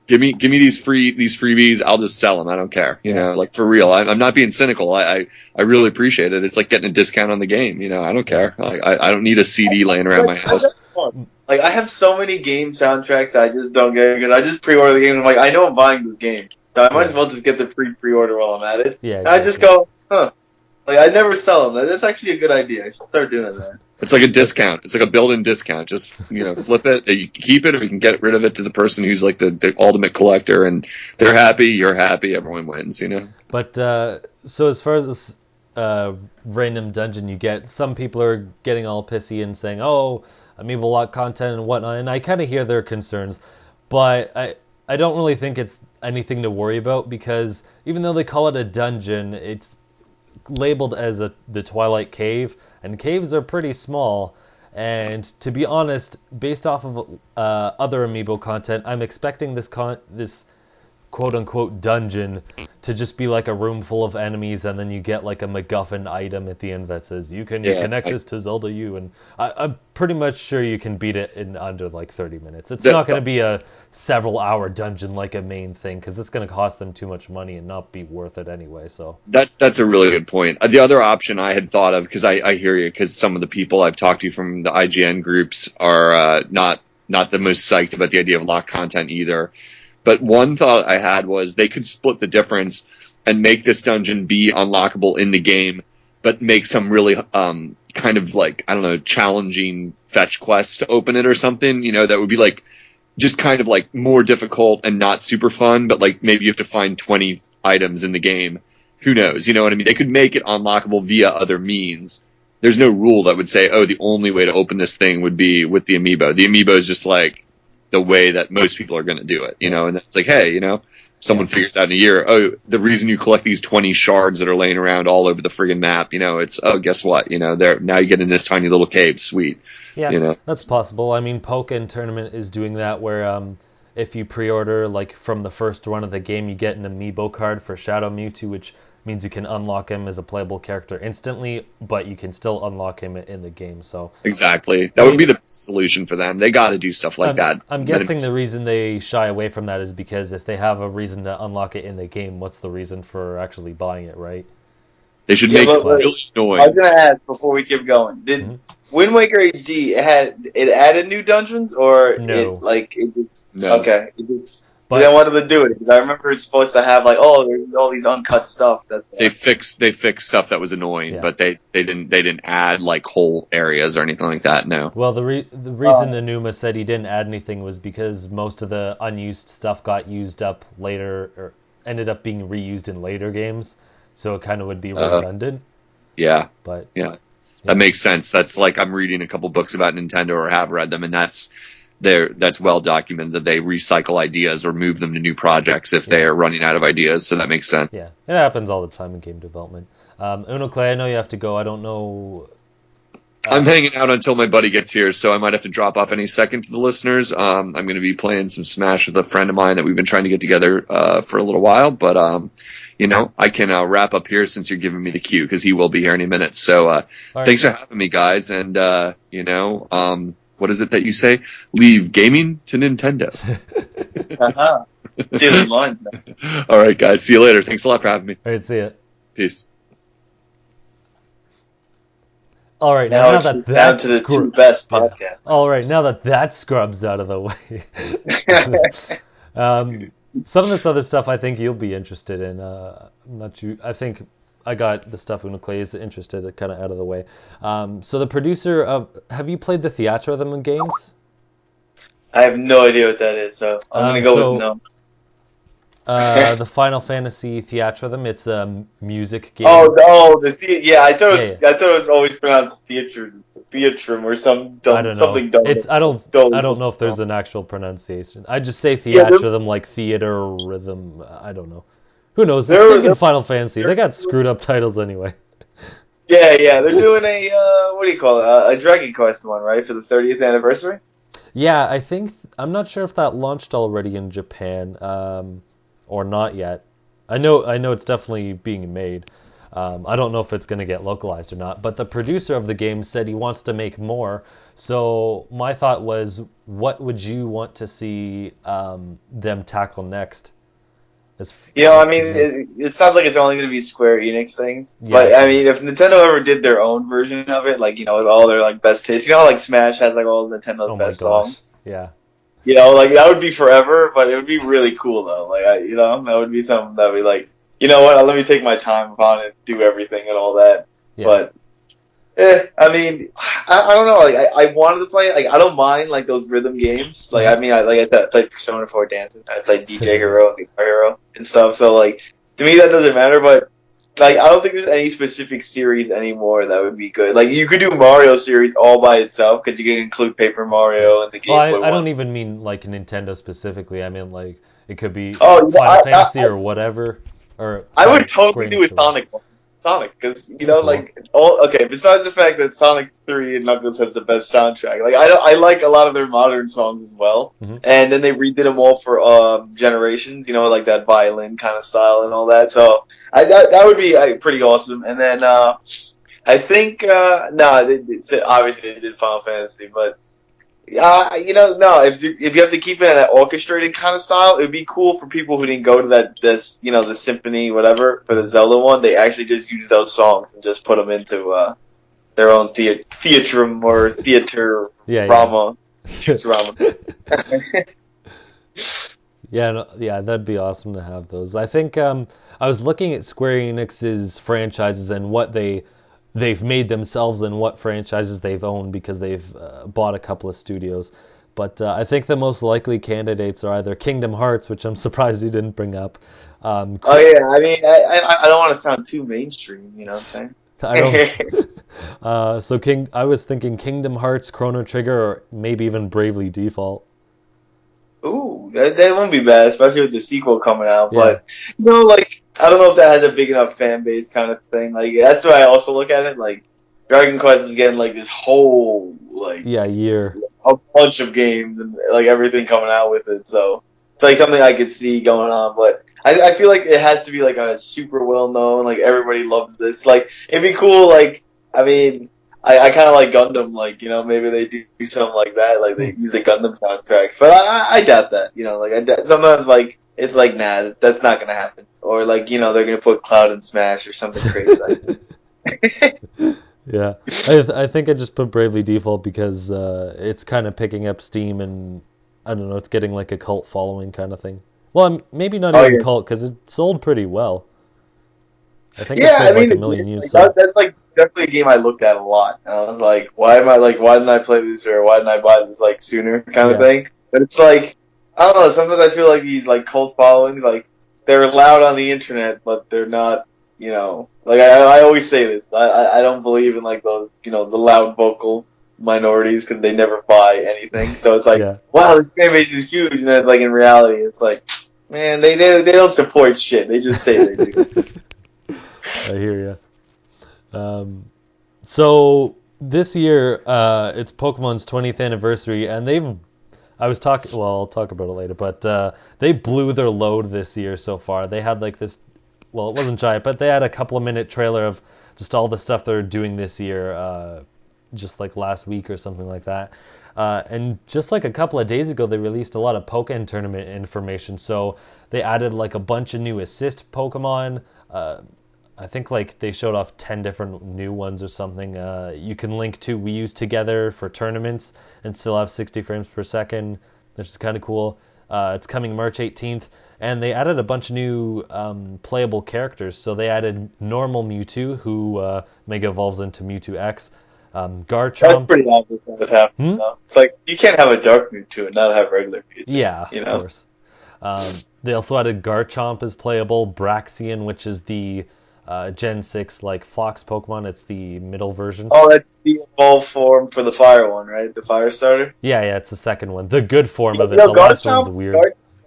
give me these freebies. I'll just sell them. I don't care. You know, like for real. I'm not being cynical. I really appreciate it. It's like getting a discount on the game. You know, I don't care. I don't need a CD laying around my house. Like, I have so many game soundtracks I just don't get because I just pre-order the game. I'm like, I know I'm buying this game, so I might as well just get the pre-order while I'm at it. Yeah, And I just go, Like, I never sell them. That's actually a good idea. I should start doing that. It's like a discount. It's like a built-in discount. Just flip it. You can keep it, or you can get rid of it to the person who's like the ultimate collector, and they're happy. You're happy. Everyone wins. You know. But so as far as this random dungeon you get, some people are getting all pissy and saying, "Oh, amiibo lock content and whatnot," and I kind of hear their concerns, but I don't really think it's anything to worry about because even though they call it a dungeon, it's labeled as the Twilight Cave, and caves are pretty small. And to be honest, based off of other amiibo content, I'm expecting this quote-unquote dungeon to just be like a room full of enemies, and then you get like a MacGuffin item at the end that says you can connect this to Zelda U, and I'm pretty much sure you can beat it in under like 30 minutes. It's not going to be a several-hour dungeon like a main thing, because it's going to cost them too much money and not be worth it anyway. So That's a really good point. The other option I had thought of, because I hear you, because some of the people I've talked to from the IGN groups are not the most psyched about the idea of locked content either. But one thought I had was they could split the difference and make this dungeon be unlockable in the game, but make some really kind of like, I don't know, challenging fetch quests to open it or something, that would be like just kind of like more difficult and not super fun, but like maybe you have to find 20 items in the game. Who knows? You know what I mean? They could make it unlockable via other means. There's no rule that would say, oh, the only way to open this thing would be with the amiibo. The amiibo is just like the way that most people are going to do it, and it's like, hey, someone figures out in a year, oh, the reason you collect these 20 shards that are laying around all over the friggin' map, it's, oh, guess what, now you get in this tiny little cave, sweet. yeah, that's possible. I mean, Pokken tournament is doing that where if you pre-order like from the first run of the game, you get an amiibo card for Shadow Mewtwo, which means you can unlock him as a playable character instantly, but you can still unlock him in the game. So exactly, that would be the solution for them. They got to do stuff like that. I'm guessing the reason they shy away from that is because if they have a reason to unlock it in the game, what's the reason for actually buying it, right? They should make it really annoying. I was gonna ask before we keep going. Did Wind Waker AD it added new dungeons or No. No. Okay. But They wanted to do it because I remember it's supposed to have like, there's all these uncut stuff. They fixed stuff that was annoying, but they didn't add like whole areas or anything like that. No. Well, the reason Anuma said he didn't add anything was because most of the unused stuff got used up later, or ended up being reused in later games, so it kind of would be redundant. Yeah. But yeah, that makes sense. That's like I'm reading a couple books about Nintendo or have read them, and that's that's well documented that they recycle ideas or move them to new projects if they are running out of ideas. So that makes sense. Yeah, it happens all the time in game development. Unoclay, I know you have to go. I don't know. I'm hanging out until my buddy gets here, so I might have to drop off any second to the listeners. I'm going to be playing some Smash with a friend of mine that we've been trying to get together for a little while, but I can wrap up here since you're giving me the cue because he will be here any minute. So thanks for having me, guys, and what is it that you say? Leave gaming to Nintendo. Stealing mine. All right, guys. See you later. Thanks a lot for having me. All right, see ya. Peace. All right, Now it's that down to the two best podcasts. All right, now that scrub's out of the way. Some of this other stuff I think you'll be interested in. I'm not sure. I think I got the stuff Unoclay is interested kind of out of the way. So the producer of, have you played the Theatrhythm games? I have no idea what that is, so I'm gonna go with no. The Final Fantasy Theatrhythm. It's a music game. I thought it was always pronounced Theatrum or some dumb, I don't know. something dumb. I don't know if there's an actual pronunciation. I just say Theatrhythm like theater rhythm. I don't know. Who knows? It's in Final Fantasy. They got screwed up titles anyway. Yeah. They're doing a what do you call it? A Dragon Quest one, right, for the 30th anniversary. Yeah, I think I'm not sure if that launched already in Japan. Or not yet. I know it's definitely being made. I don't know if it's going to get localized or not, but the producer of the game said he wants to make more. So my thought was, what would you want to see them tackle next? It sounds like it's only going to be Square Enix things. Yeah. But I mean, if Nintendo ever did their own version of it, like with all their like best hits, like Smash has like all Nintendo's best songs. Yeah. That would be forever, but it would be really cool though. That would be something that would be like, let me take my time upon it, do everything and all that. Yeah. But, I don't know. I wanted to play. I don't mind those rhythm games. I played Persona 4 Dancing. I played DJ Hero and Guitar Hero and stuff. So to me that doesn't matter. But I don't think there's any specific series anymore that would be good. You could do Mario series all by itself because you can include Paper Mario and the Game Boy. I don't even mean Nintendo specifically. I mean it could be Final Fantasy or whatever. Or I would totally do with Sonic, because besides the fact that Sonic 3 and Knuckles has the best soundtrack, I like a lot of their modern songs as well. Mm-hmm. And then they redid them all for Generations, that violin kind of style and all that. So that would be pretty awesome. And then I think obviously they did Final Fantasy, but if you have to keep it in that orchestrated kind of style, it would be cool for people who didn't go to the symphony, whatever, for the Zelda one. They actually just use those songs and just put them into their own theatrum or theater drama. Yeah, that'd be awesome to have those. I think I was looking at Square Enix's franchises and what they've made themselves and what franchises they've owned because they've bought a couple of studios. But I think the most likely candidates are either Kingdom Hearts, which I'm surprised you didn't bring up. I don't want to sound too mainstream, you know what I'm saying? I was thinking Kingdom Hearts, Chrono Trigger, or maybe even Bravely Default. Ooh, that won't be bad, especially with the sequel coming out. Yeah. But I don't know if that has a big enough fan base kind of thing. That's why I also look at it. Dragon Quest is getting this whole year, a bunch of games and everything coming out with it. So it's something I could see going on. But I feel like it has to be a super well known. Everybody loves this. It'd be cool. I kind of like Gundam. Maybe they do something like that. They use the Gundam soundtracks. But I doubt that. Sometimes it's nah, that's not gonna happen. Or they're gonna put Cloud in Smash or something crazy like that. Yeah, I think I just put Bravely Default because it's kind of picking up steam and I don't know, it's getting a cult following kind of thing. Well, maybe not even cult because it sold pretty well. I think it sold 1 million units. That's definitely a game I looked at a lot. And I was why didn't I play this or why didn't I buy this sooner kind of thing? But it's I don't know. Sometimes I feel these cult followings they're loud on the internet, but they're not. I always say this. I don't believe in those the loud vocal minorities because they never buy anything. So it's like, Yeah. wow, this fan base is huge, and then it's like in reality, it's like, man, they don't support shit. They just say they do. I hear you. So this year, it's Pokemon's 20th anniversary, and I'll talk about it later, but they blew their load this year so far. They had like this, well, it wasn't giant, but they had a couple of minute trailer of just all the stuff they're doing this year, just like last week or something like that. And just like a couple of days ago, they released a lot of Pokken tournament information. So they added like a bunch of new assist Pokemon. I think like they showed off 10 different new ones or something. You can link two Wii U's together for tournaments and still have 60 frames per second, which is kind of cool. It's coming March 18th. And they added a bunch of new playable characters. So they added normal Mewtwo, who Mega Evolves into Mewtwo X. That's Garchomp. pretty obvious what's happening. Though. It's like you can't have a dark Mewtwo and not have regular Mewtwo. Yeah, you of know? course. They also added Garchomp as playable, Braxian, which is the Gen 6 like Fox Pokemon. It's the middle version. Oh, that's the evolved form for the fire one, right? The fire starter. Yeah, it's the second one. The good form of it. You The know, last one's weird.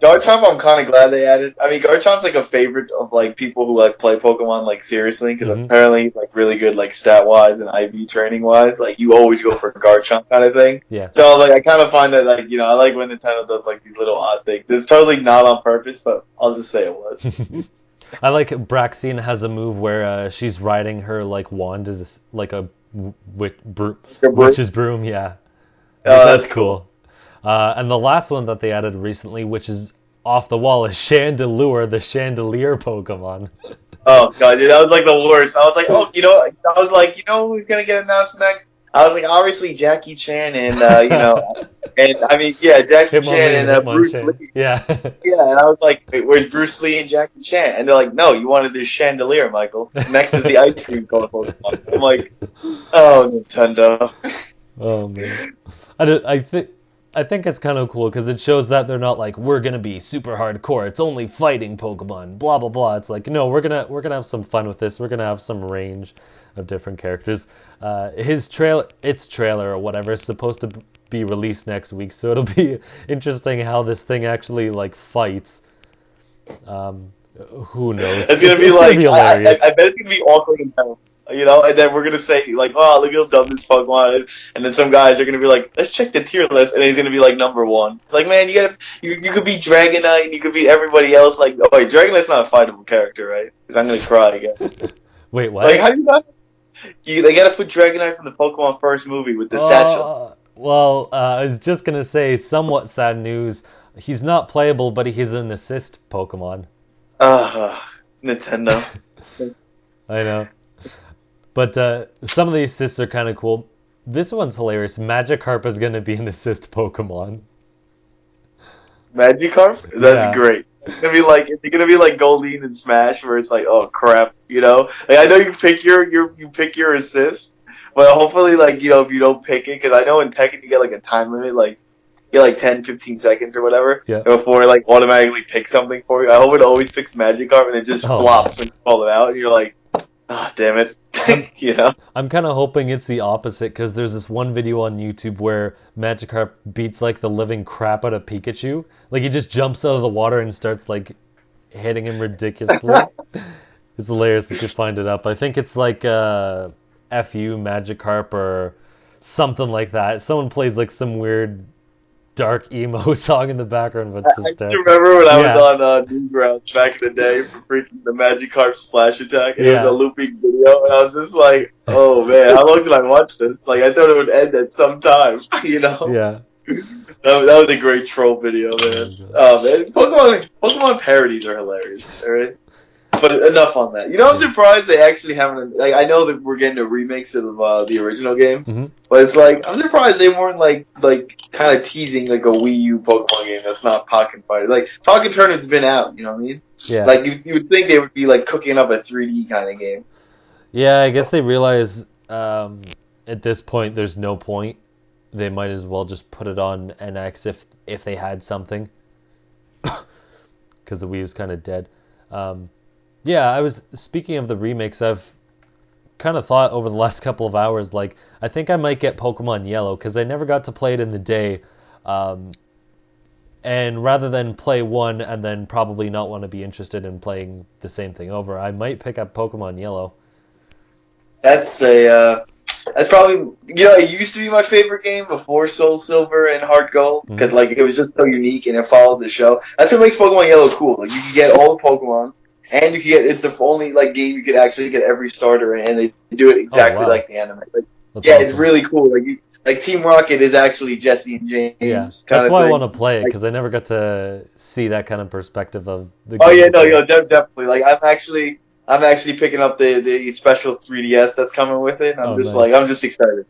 Garchomp, I'm kind of glad they added. I mean, Garchomp's like a favorite of like people who like play Pokemon like seriously because apparently like really good like stat wise and IV training wise. Like you always go for Garchomp kind of thing. Yeah. So like I kind of find that like I like when Nintendo does like these little odd things. It's totally not on purpose, but I'll just say it was. I like Braxian has a move where she's riding her like wand as like a witch's broom. Yeah. Oh, that's cool. And the last one that they added recently, which is off the wall, is Chandelure, the Chandelier Pokemon. Oh god, dude, that was like the worst. I was like, who's gonna get announced next? I was like, obviously Jackie Chan and and I mean, yeah, Jackie Chan and Bruce Lee. Yeah. Yeah, and I was like, wait, where's Bruce Lee and Jackie Chan? And they're like, no, you wanted this Chandelier, Michael. Next is the ice cream cone Pokemon. I'm like, oh, Nintendo. Oh man, I think it's kind of cool because it shows that they're not like we're gonna be super hardcore. It's only fighting Pokemon, blah blah blah. It's like no, we're gonna have some fun with this. We're gonna have some range of different characters. Its trailer or whatever is supposed to be released next week, so it'll be interesting how this thing actually like fights. Who knows? It's gonna be gonna like be hilarious. I bet it's gonna be awkward and hell. And then we're gonna say like, oh, look how dumb this Pokemon is, and then some guys are gonna be like, let's check the tier list, and he's gonna be like number one. It's like, man, you could beat Dragonite, and you could beat everybody else. Like, oh wait, Dragonite's not a fightable character, right? 'Cause I'm gonna cry again. Wait, what? Like, how do you not? They gotta put Dragonite from the Pokemon first movie with the satchel. Well, I was just gonna say somewhat sad news. He's not playable, but he's an assist Pokemon. Nintendo. I know. But some of the assists are kind of cool. This one's hilarious. Magikarp is going to be an assist Pokemon. Magikarp? That's great. It's gonna be like Goldeen and Smash, where it's like, oh crap, Like I know you pick your assist, but hopefully, like if you don't pick it, because I know in Tekken you get like a time limit, like you get like 10, 15 seconds or whatever, before it like automatically picks something for you. I hope it always picks Magikarp and it just flops when you call it out, and you're like, ah, damn it. I'm kind of hoping it's the opposite because there's this one video on YouTube where Magikarp beats like the living crap out of Pikachu. Like he just jumps out of the water and starts like hitting him ridiculously. It's hilarious if you find it up. I think it's like FU Magikarp or something like that. Someone plays like some weird dark emo song in the background, but it's I remember when I was on Newgrounds back in the day for freaking the Magikarp Splash Attack, and it was a looping video, and I was just like, oh man, how long did I watch this? Like, I thought it would end at some time, Yeah. That was a great troll video, man. Oh man, Pokemon parodies are hilarious, alright? But enough on that. I'm surprised they actually haven't. Like, I know that we're getting a remix of the original games, but it's like I'm surprised they weren't like kind of teasing like a Wii U Pokemon game that's not Pokken Fighter. Like Pokken Tournament's been out, you know what I mean? Yeah. Like you would think they would be like cooking up a 3D kind of game. Yeah, I guess they realize at this point there's no point. They might as well just put it on NX if they had something, because the Wii was kind of dead. Yeah, I was speaking of the remakes. I've kind of thought over the last couple of hours, like, I think I might get Pokemon Yellow, because I never got to play it in the day. And rather than play one and then probably not want to be interested in playing the same thing over, I might pick up Pokemon Yellow. That's probably, it used to be my favorite game before Soul Silver and Heart Gold, because, like, it was just so unique and it followed the show. That's what makes Pokemon Yellow cool. Like, you can get all the Pokemon, and you can get, it's the only, like, game you could actually get every starter in, and they do it exactly wow. like the anime. Like, That's yeah, awesome. it's really cool. Like, Team Rocket is actually Jesse and James. Yeah, that's why I want to play it, because I never got to see that kind of perspective of the game. Oh yeah, no, definitely. Like, I'm actually picking up the special 3DS that's coming with it. I'm nice. I'm just excited.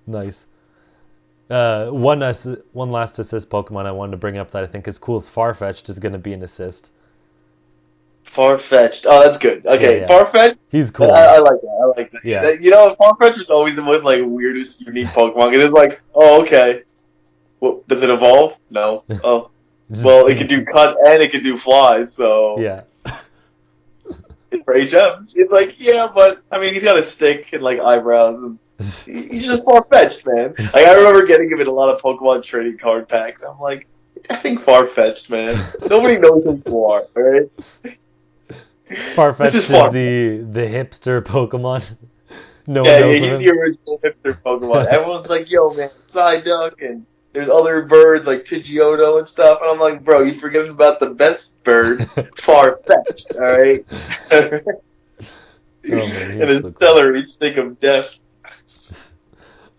Nice. One last assist Pokemon I wanted to bring up that I think is cool is Farfetch'd is going to be an assist. Farfetch'd. Oh, that's good. Okay, Yeah. Farfetch'd. He's cool. I like that. I like that. Yeah. Farfetch'd was always the most like weirdest, unique Pokemon. Because it's like, oh, okay. Well, does it evolve? No. Oh, well, it can do cut and it can do fly. So yeah. For HM, it's like, yeah, but I mean, he's got a stick and like eyebrows, and he's just far-fetched, man. Like, I remember getting him in a lot of Pokemon trading card packs. I'm like, I think far-fetched, man. Nobody knows who you are, alright? Farfetch'd is the hipster Pokemon. No one knows he's him. the original hipster Pokemon. Everyone's like, yo, man, Psyduck, and there's other birds like Pidgeotto and stuff, and I'm like, bro, you forgetting about the best bird, Far-Fetched, alright? And a celery stick of death.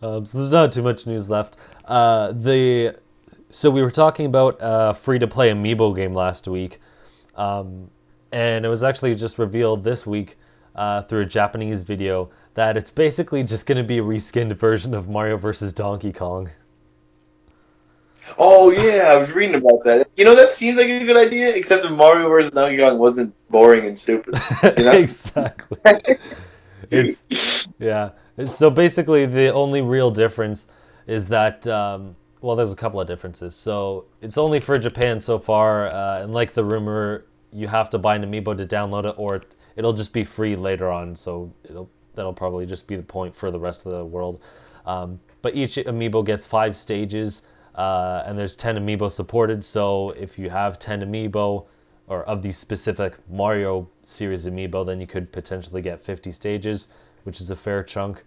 So there's not too much news left. So we were talking about free-to-play Amiibo game last week, and it was actually just revealed this week through a Japanese video that it's basically just going to be a reskinned version of Mario vs. Donkey Kong. Oh yeah, I was reading about that. That seems like a good idea, except that Mario vs. Donkey Kong wasn't boring and stupid. Exactly. So basically, the only real difference is that, there's a couple of differences. So it's only for Japan so far, and like the rumor, you have to buy an Amiibo to download it, or it'll just be free later on. So that'll probably just be the point for the rest of the world. But each Amiibo gets 5 stages. And there's 10 Amiibo supported, so if you have 10 Amiibo, or of the specific Mario series Amiibo, then you could potentially get 50 stages, which is a fair chunk,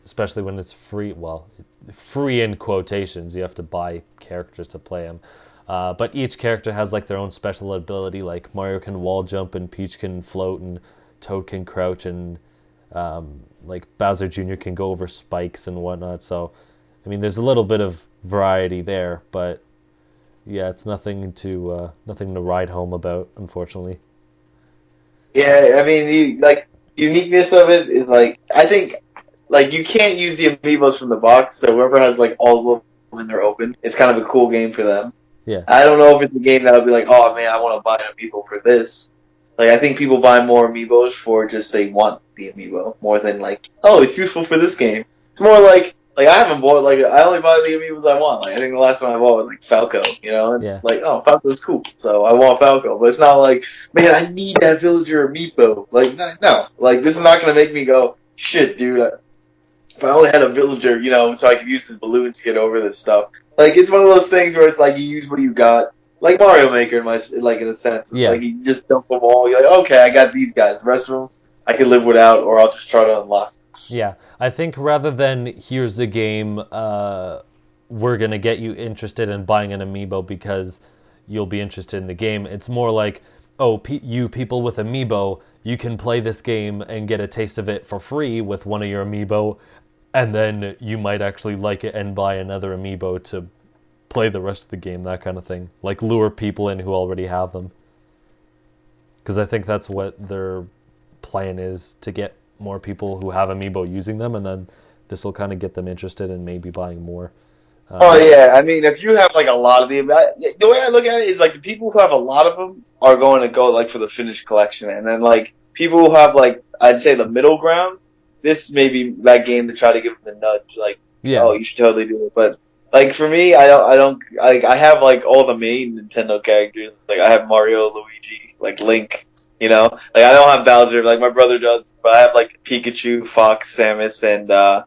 especially when it's free. Well, free in quotations, you have to buy characters to play them. But each character has like their own special ability, like Mario can wall jump, and Peach can float, and Toad can crouch, and like Bowser Jr. can go over spikes and whatnot, so I mean, there's a little bit of variety there, but yeah, it's nothing to write home about, unfortunately. Yeah, I mean, the uniqueness of it is like, I think like you can't use the Amiibos from the box, so whoever has like all of them when they're open, it's kind of a cool game for them. Yeah. I don't know if it's a game that'll be like, oh man, I want to buy an Amiibo for this. Like, I think people buy more Amiibos for just they want the Amiibo more than like, oh, it's useful for this game. It's more like I haven't bought, like, I only buy the Amiibos I want. Like, I think the last one I bought was, like, Falco, It's like, oh, Falco's cool, so I want Falco. But it's not like, man, I need that villager Amiibo. Like, no. Like, this is not going to make me go, shit, dude, if I only had a villager, so I could use his balloon to get over this stuff. Like, it's one of those things where it's like, you use what you got. Like Mario Maker, in a sense. It's like, you just dump them all. You're like, okay, I got these guys. The rest of them, I can live without, or I'll just try to unlock. Yeah, I think rather than here's a game, we're going to get you interested in buying an Amiibo because you'll be interested in the game, it's more like, oh, you people with Amiibo, you can play this game and get a taste of it for free with one of your Amiibo, and then you might actually like it and buy another Amiibo to play the rest of the game, that kind of thing. Like, lure people in who already have them. Because I think that's what their plan is, to get more people who have Amiibo using them, and then this will kind of get them interested in maybe buying more. Oh yeah, I mean, if you have like a lot of the way I look at it is like the people who have a lot of them are going to go like for the finished collection, and then like people who have like, I'd say the middle ground, this may be that game to try to give them the nudge, like, oh, you should totally do it. But like for me, I don't like, I have like all the main Nintendo characters, like I have Mario, Luigi, like Link, You know, like I don't have Bowser, like my brother does, but I have like Pikachu, Fox, Samus, and I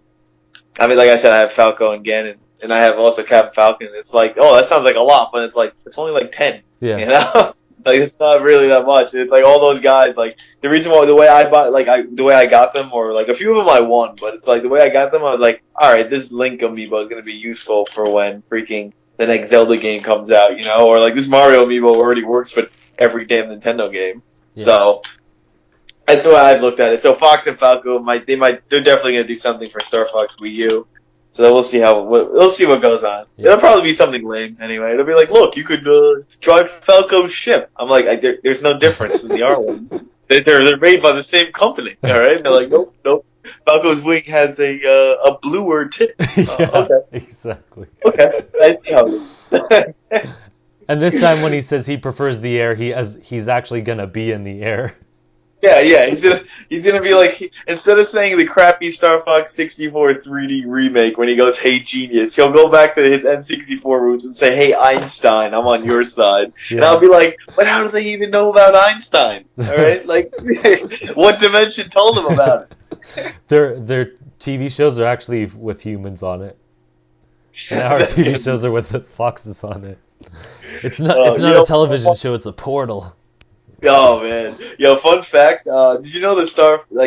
mean, like I said, I have Falco and Ganon, and I have also Captain Falcon. It's like, oh, that sounds like a lot, but it's like it's only like 10. Yeah. You know, like it's not really that much. It's like all those guys. Like the reason why the way I bought, the way I got them, or like a few of them I won, but it's like the way I got them, I was like, all right, this Link amiibo is gonna be useful for when freaking the next Zelda game comes out, you know, or like this Mario amiibo already works for every damn Nintendo game. Yeah. So that's the way I've looked at it. So Fox and Falco they're definitely gonna do something for Star Fox Wii U. So we'll see we'll see what goes on. Yeah. It'll probably be something lame anyway. It'll be like, look, you could drive Falco's ship. I'm like, there's no difference in the R one. They're made by the same company. All right, they're like, nope. Falco's wing has a bluer tip. Yeah, Okay, exactly. okay. I see how it is. And this time when he says he prefers the air, he's actually gonna be in the air. Yeah. He's gonna be like, instead of saying the crappy Star Fox 64 3D remake when he goes, "Hey genius," he'll go back to his N64 roots and say, "Hey Einstein, I'm on your side." And I'll be like, "But how do they even know about Einstein? All right, like, what dimension told them about it?" Their TV shows are actually with humans on it. And our That's TV gonna shows are with the foxes on it. It's not Oh, it's you not know- a television show, it's a portal. Oh man, yo! Fun fact: did you know the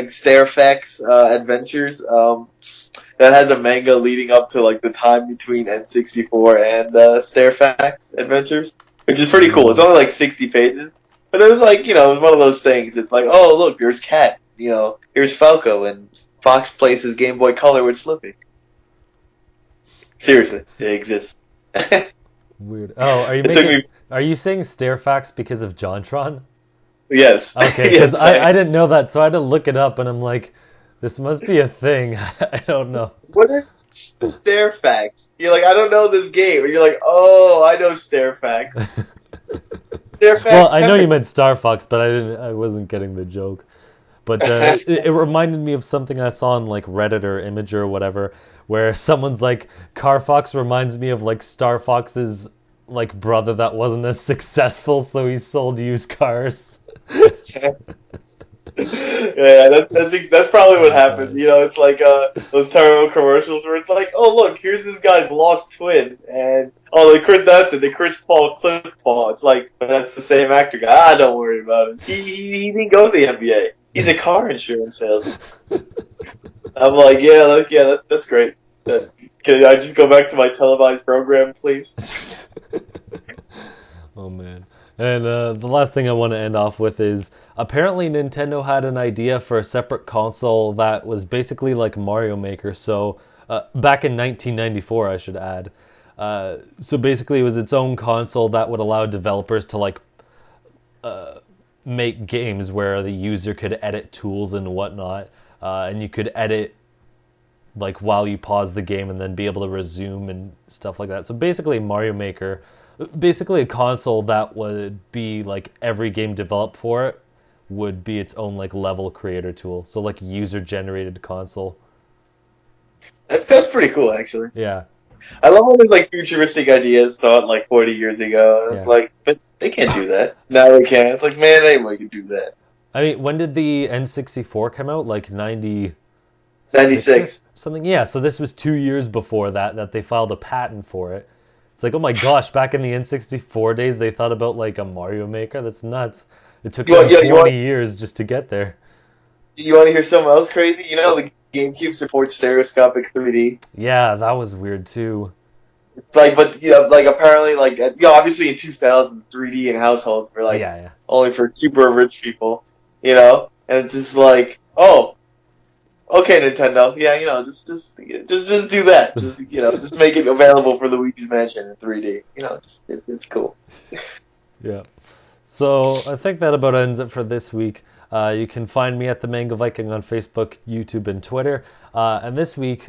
Stairfax Adventures? That has a manga leading up to like the time between N64 and Stairfax Adventures, which is pretty cool. It's only like 60 pages, but it was like it was one of those things. It's like, oh look, there's Cat. Here's Falco, and Fox plays his Game Boy Color with Slippy. Seriously, it exists. Weird. Oh, It took me. are you saying Stairfax because of JonTron? Yes. Okay, because Yes, I didn't know that, so I had to look it up, and I'm like, this must be a thing. I don't know. What is Stairfax? You're like, I don't know this game. And you're like, oh, I know Stairfax. Stairfax. Well, I know you meant Star Fox, but I wasn't getting the joke. But it reminded me of something I saw on like Reddit or Imgur or whatever, where someone's like, Car Fox reminds me of like Star Fox's like brother that wasn't as successful, so he sold used cars. Yeah, that's probably what happened. It's like those terrible commercials where it's like, oh look, here's this guy's lost twin, and the Chris Paul Cliff Paul. It's like that's the same actor guy. Don't worry about it. He didn't go to the NBA. He's a car insurance salesman. I'm like, that's great. Can I just go back to my televised program, please? Oh man. And the last thing I want to end off with is apparently Nintendo had an idea for a separate console that was basically like Mario Maker. So back in 1994, I should add. So basically it was its own console that would allow developers to like make games where the user could edit tools and whatnot. And you could edit like while you pause the game and then be able to resume and stuff like that. So basically Mario Maker, basically a console that would be like every game developed for it would be its own like level creator tool. So like user generated console. That's pretty cool, actually. Yeah. I love all these like futuristic ideas thought like 40 years ago. And it's Yeah. like, but they can't do that. Now they can. It's like, man, anybody can do that. I mean, when did the N64 come out? Like 96? 96. Something. Yeah, so this was 2 years before that they filed a patent for it. It's like, oh my gosh, back in the N64 days, they thought about like a Mario Maker? That's nuts. It took them 20 years just to get there. You want to hear something else crazy? The GameCube supports stereoscopic 3D. Yeah, that was weird too. It's like, but like apparently, like obviously in 2000s, 3D in households were like Yeah. only for super rich people, and it's just like, oh, okay, Nintendo, yeah, just do that, just make it available for Luigi's Mansion in 3D, it's cool. Yeah. So I think that about ends it for this week. You can find me at the Manga Viking on Facebook, YouTube, and Twitter. And this week,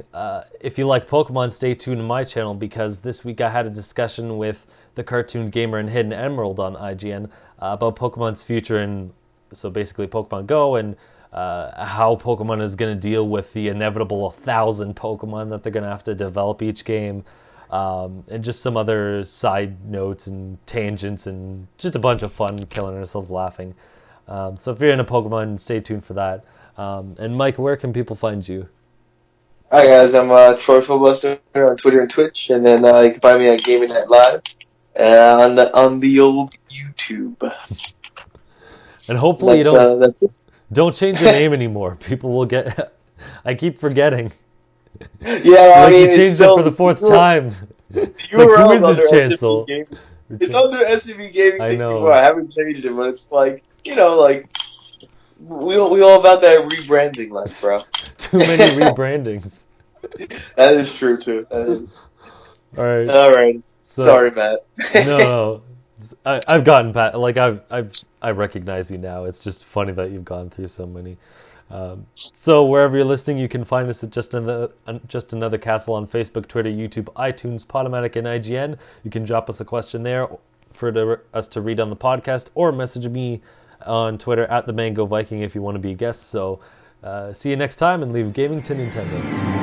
if you like Pokemon, stay tuned to my channel because this week I had a discussion with the Cartoon Gamer and Hidden Emerald on IGN about Pokemon's future and so basically Pokemon Go and how Pokemon is going to deal with the inevitable 1,000 Pokemon that they're going to have to develop each game. And just some other side notes and tangents and just a bunch of fun killing ourselves laughing. So if you're into Pokemon, stay tuned for that. And Mike, where can people find you? Hi guys, I'm Troy Fullbuster on Twitter and Twitch, and then you can find me at Gaming Night Live on the old YouTube. And hopefully you That's it. don't change your name anymore. People will get. I keep forgetting. Yeah, I Like mean, you it's changed it still for the fourth time. It's you like, were who is under this SCP Chancel? Gaming. It's under SCP Gaming I 64. know. I haven't changed it, but it's like like we all about that rebranding life, bro. Too many rebrandings. That is true too. That is. All right. All right. So Sorry, Matt. no. I've gotten past. Like I recognize you now. It's just funny that you've gone through so many. So wherever you're listening, you can find us at just another castle on Facebook, Twitter, YouTube, iTunes, Podomatic, and IGN. You can drop us a question there for us to read on the podcast, or message me on Twitter at the Mango Viking if you want to be a guest. So see you next time, and leave gaming to Nintendo.